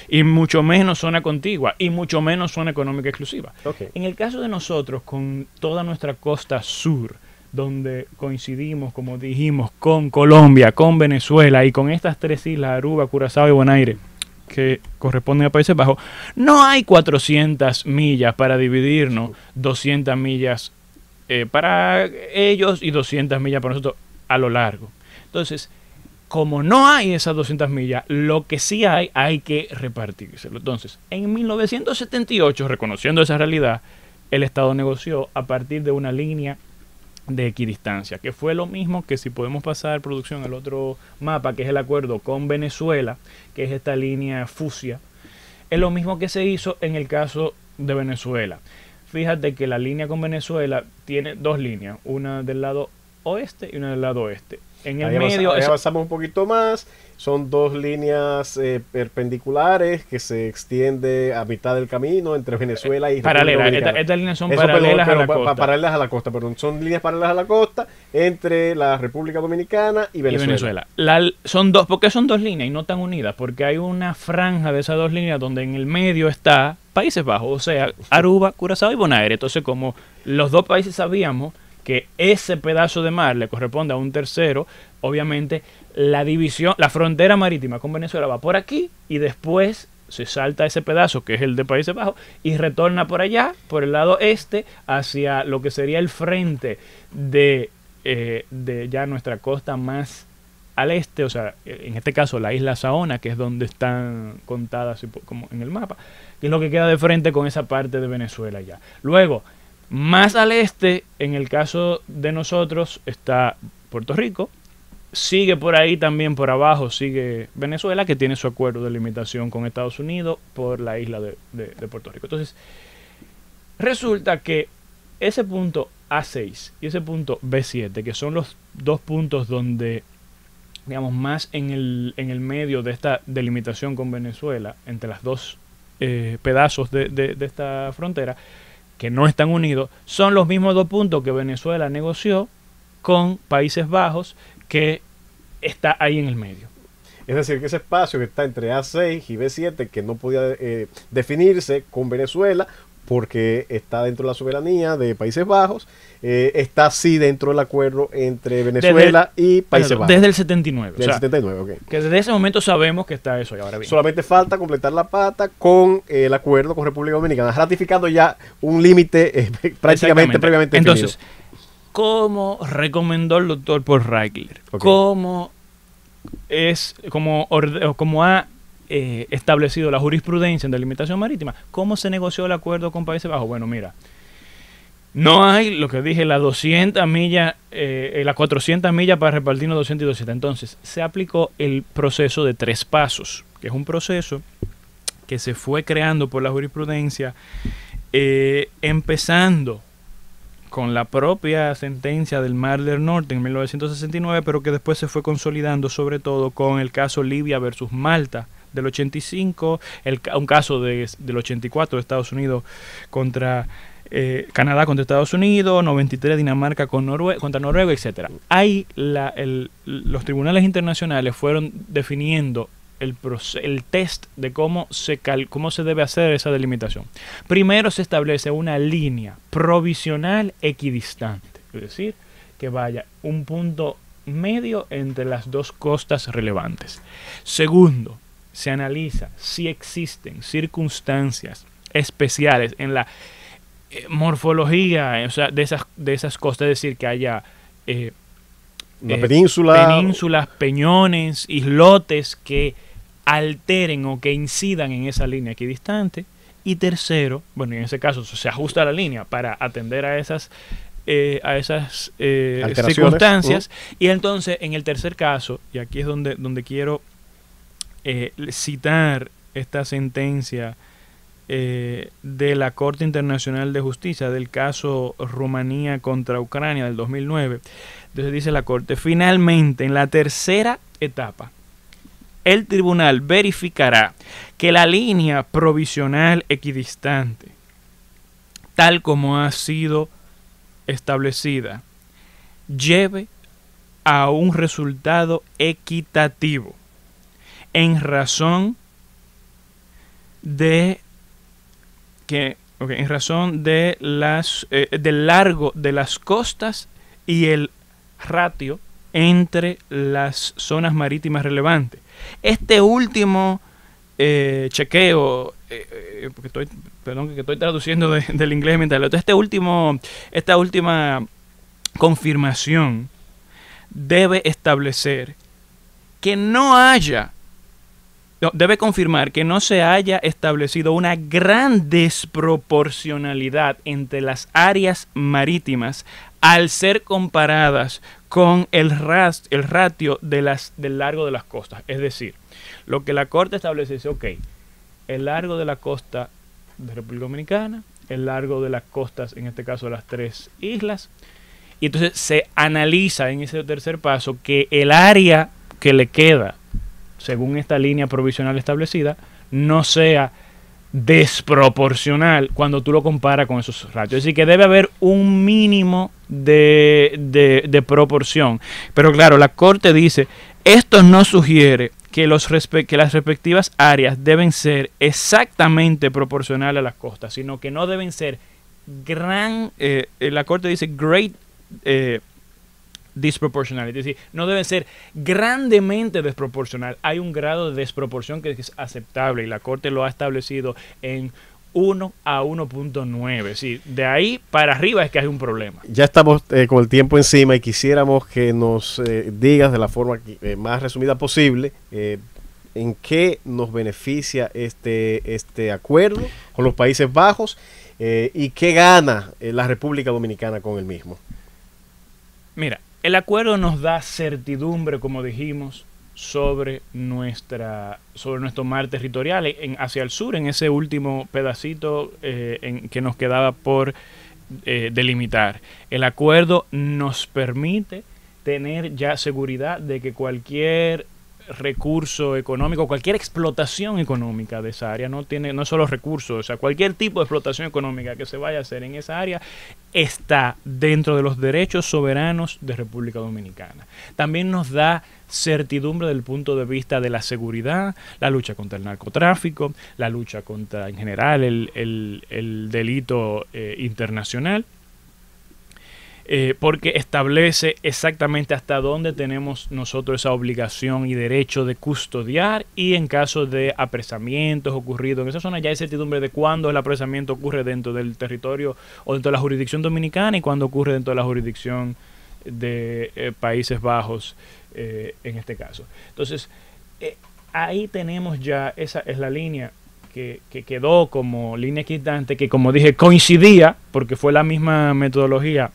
y mucho menos zona contigua, y mucho menos zona económica exclusiva. En el caso de nosotros, con toda nuestra costa sur, donde coincidimos, como dijimos, con Colombia, con Venezuela y con estas tres islas, Aruba, Curazao y Bonaire, que corresponden a Países Bajos, no hay 400 millas para dividirnos, 200 millas para ellos y 200 millas para nosotros a lo largo. Entonces, como no hay esas 200 millas, lo que sí hay que repartírselo. Entonces, en 1978, reconociendo esa realidad, el Estado negoció a partir de una línea de equidistancia, que fue lo mismo que si podemos pasar producción al otro mapa, que es el acuerdo con Venezuela, que es esta línea fucsia, es lo mismo que se hizo en el caso de Venezuela. Fíjate que la línea con Venezuela tiene dos líneas, una del lado oeste y una del lado oeste. En el medio avanzamos un poquito más, son dos líneas perpendiculares que se extiende a mitad del camino entre Venezuela y paralelas. Estas líneas son paralelas a la costa. Paralelas a la costa, perdón. Son líneas paralelas a la costa entre la República Dominicana y Venezuela. Son dos, ¿por qué son dos líneas y no tan unidas? Porque hay una franja de esas dos líneas donde en el medio está Países Bajos, o sea, Aruba, Curazao y Bonaire. Entonces, como los dos países sabíamos que ese pedazo de mar le corresponde a un tercero, obviamente la división, la frontera marítima con Venezuela va por aquí y después se salta ese pedazo que es el de Países Bajos y retorna por allá, por el lado este, hacia lo que sería el frente de ya nuestra costa más al este, o sea, en este caso la isla Saona, que es donde están contadas como en el mapa, que es lo que queda de frente con esa parte de Venezuela ya. Luego, más al este, en el caso de nosotros, está Puerto Rico. Sigue por ahí también, por abajo, sigue Venezuela, que tiene su acuerdo de limitación con Estados Unidos por la isla de Puerto Rico. Entonces, resulta que ese punto A6 y ese punto B7, que son los dos puntos donde, digamos, más en el medio de esta delimitación con Venezuela, entre las dos pedazos de esta frontera, que no están unidos, son los mismos dos puntos que Venezuela negoció con Países Bajos, que está ahí en el medio. Es decir, que ese espacio que está entre A6 y B7, que no podía definirse con Venezuela, porque está dentro de la soberanía de Países Bajos, está sí dentro del acuerdo entre Venezuela y Países Bajos. Desde el 79. Desde el 79, ok. Que desde ese momento sabemos que está eso. Y ahora bien, solamente falta completar la pata con el acuerdo con República Dominicana, ratificando ya un límite prácticamente previamente definido. Entonces, ¿cómo recomendó el doctor Paul Reichler? Okay. ¿Cómo ha establecido la jurisprudencia en delimitación marítima? ¿Cómo se negoció el acuerdo con Países Bajos? Bueno, mira, no hay, lo que dije, las 200 millas, las 400 millas para repartirnos 200 y 200. Entonces, se aplicó el proceso de 3 pasos, que es un proceso que se fue creando por la jurisprudencia, empezando con la propia sentencia del Mar del Norte en 1969, pero que después se fue consolidando sobre todo con el caso Libia versus Malta del 85, un caso del 84 de Estados Unidos contra Canadá contra Estados Unidos, 93 Dinamarca contra Noruega, etc. Ahí los tribunales internacionales fueron definiendo el test de cómo se debe hacer esa delimitación. Primero se establece una línea provisional equidistante, es decir, que vaya un punto medio entre las dos costas relevantes. Segundo, se analiza si existen circunstancias especiales en la morfología, o sea, de esas costas, es decir, que haya penínsulas, peñones, islotes que alteren o que incidan en esa línea equidistante. Y tercero, bueno, en ese caso se ajusta la línea para atender a esas circunstancias. Y entonces, en el tercer caso, y aquí es donde quiero citar esta sentencia de la Corte Internacional de Justicia del caso Rumanía contra Ucrania del 2009. Entonces dice la Corte: finalmente, en la tercera etapa, el tribunal verificará que la línea provisional equidistante, tal como ha sido establecida, lleve a un resultado equitativo en razón de del largo de las costas y el ratio entre las zonas marítimas relevantes. Este último chequeo, porque estoy traduciendo del inglés mental, esta última confirmación debe establecer que debe confirmar que no se haya establecido una gran desproporcionalidad entre las áreas marítimas al ser comparadas con el ratio del largo de las costas. Es decir, lo que la Corte establece es, ok, el largo de la costa de República Dominicana, el largo de las costas, en este caso de las 3 islas, y entonces se analiza en ese tercer paso que el área que le queda, según esta línea provisional establecida, no sea desproporcional cuando tú lo comparas con esos ratios. Es decir, que debe haber un mínimo de proporción. Pero claro, la Corte dice, esto no sugiere que las respectivas áreas deben ser exactamente proporcionales a las costas, sino que no deben ser la Corte dice great disproporcional, es decir, no debe ser grandemente desproporcional. Hay un grado de desproporción que es aceptable y la Corte lo ha establecido en 1 a 1.9. Es decir, de ahí para arriba es que hay un problema. Ya estamos con el tiempo encima y quisiéramos que nos digas de la forma más resumida posible en qué nos beneficia este acuerdo con los Países Bajos y qué gana la República Dominicana con el mismo. Mira, el acuerdo nos da certidumbre, como dijimos, sobre nuestro mar territorial hacia el sur, en ese último pedacito que nos quedaba por delimitar. El acuerdo nos permite tener ya seguridad de que cualquier recurso económico, cualquier explotación económica de esa área, no solo recursos, o sea, cualquier tipo de explotación económica que se vaya a hacer en esa área está dentro de los derechos soberanos de República Dominicana. También nos da certidumbre desde el punto de vista de la seguridad, la lucha contra el narcotráfico, la lucha contra, en general, el delito internacional. Porque establece exactamente hasta dónde tenemos nosotros esa obligación y derecho de custodiar, y en caso de apresamientos ocurridos en esa zona ya hay certidumbre de cuándo el apresamiento ocurre dentro del territorio o dentro de la jurisdicción dominicana y cuándo ocurre dentro de la jurisdicción de Países Bajos en este caso. Entonces ahí tenemos ya, esa es la línea que quedó como línea equidistante, que como dije coincidía porque fue la misma metodología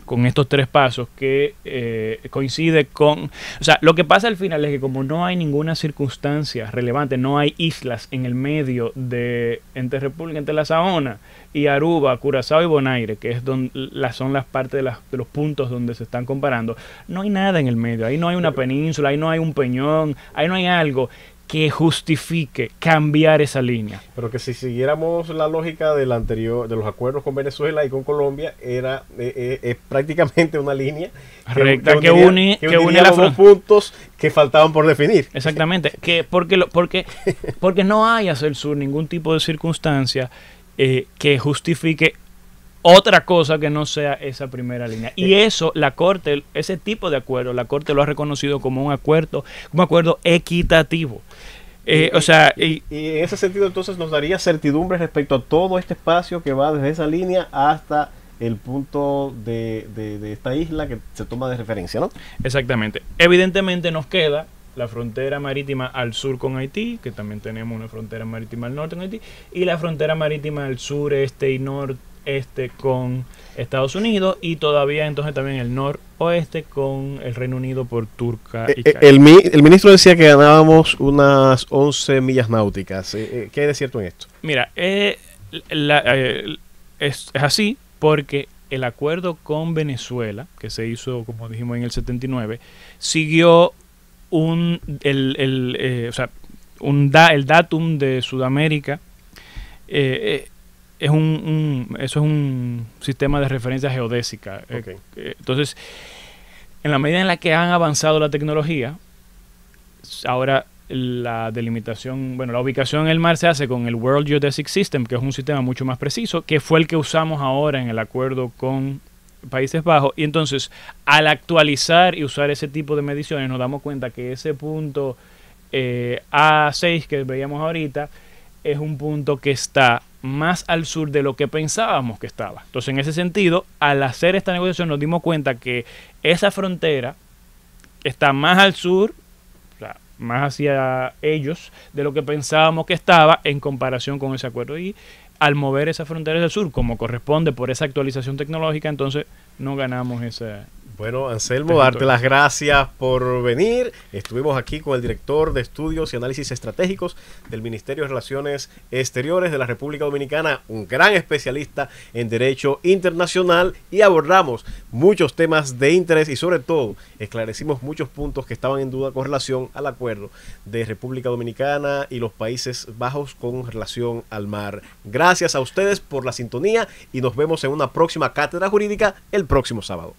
con estos tres pasos que coincide con... O sea, lo que pasa al final es que como no hay ninguna circunstancia relevante, no hay islas en el medio de entre La Saona y Aruba, Curazao y Bonaire, que es donde son las partes de los puntos donde se están comparando, no hay nada en el medio, ahí no hay una península, ahí no hay un peñón, ahí no hay algo que justifique cambiar esa línea. Pero que si siguiéramos la lógica del anterior, de los acuerdos con Venezuela y con Colombia, es prácticamente una línea recta que une los dos puntos que faltaban por definir. Exactamente, porque no hay hacia el sur ningún tipo de circunstancia que justifique otra cosa que no sea esa primera línea. Y eso, la Corte, ese tipo de acuerdo, la Corte lo ha reconocido como un acuerdo equitativo. O sea, y en ese sentido entonces nos daría certidumbre respecto a todo este espacio que va desde esa línea hasta el punto de esta isla que se toma de referencia, ¿no? Exactamente. Evidentemente nos queda la frontera marítima al sur con Haití, que también tenemos una frontera marítima al norte con Haití, y la frontera marítima al sur, este y noreste con Estados Unidos, y todavía entonces también el noroeste con el Reino Unido por Turca y el ministro decía que ganábamos unas 11 millas náuticas. ¿Qué hay de cierto en esto? Mira, es así porque el acuerdo con Venezuela, que se hizo, como dijimos, en el 79, siguió el datum de Sudamérica. Eso es un sistema de referencia geodésica. Okay. Entonces, en la medida en la que han avanzado la tecnología, ahora la delimitación, la ubicación en el mar se hace con el World Geodesic System, que es un sistema mucho más preciso, que fue el que usamos ahora en el acuerdo con Países Bajos. Y entonces, al actualizar y usar ese tipo de mediciones, nos damos cuenta que ese punto A6 que veíamos ahorita es un punto que está más al sur de lo que pensábamos que estaba. Entonces, en ese sentido, al hacer esta negociación nos dimos cuenta que esa frontera está más al sur, o sea, más hacia ellos de lo que pensábamos que estaba en comparación con ese acuerdo. Y al mover esa frontera hacia el sur, como corresponde por esa actualización tecnológica, entonces no ganamos ese... Bueno, Anselmo, darte las gracias por venir. Estuvimos aquí con el director de Estudios y Análisis Estratégicos del Ministerio de Relaciones Exteriores de la República Dominicana, un gran especialista en Derecho Internacional, y abordamos muchos temas de interés y sobre todo esclarecimos muchos puntos que estaban en duda con relación al acuerdo de República Dominicana y los Países Bajos con relación al mar. Gracias a ustedes por la sintonía y nos vemos en una próxima cátedra jurídica el próximo sábado.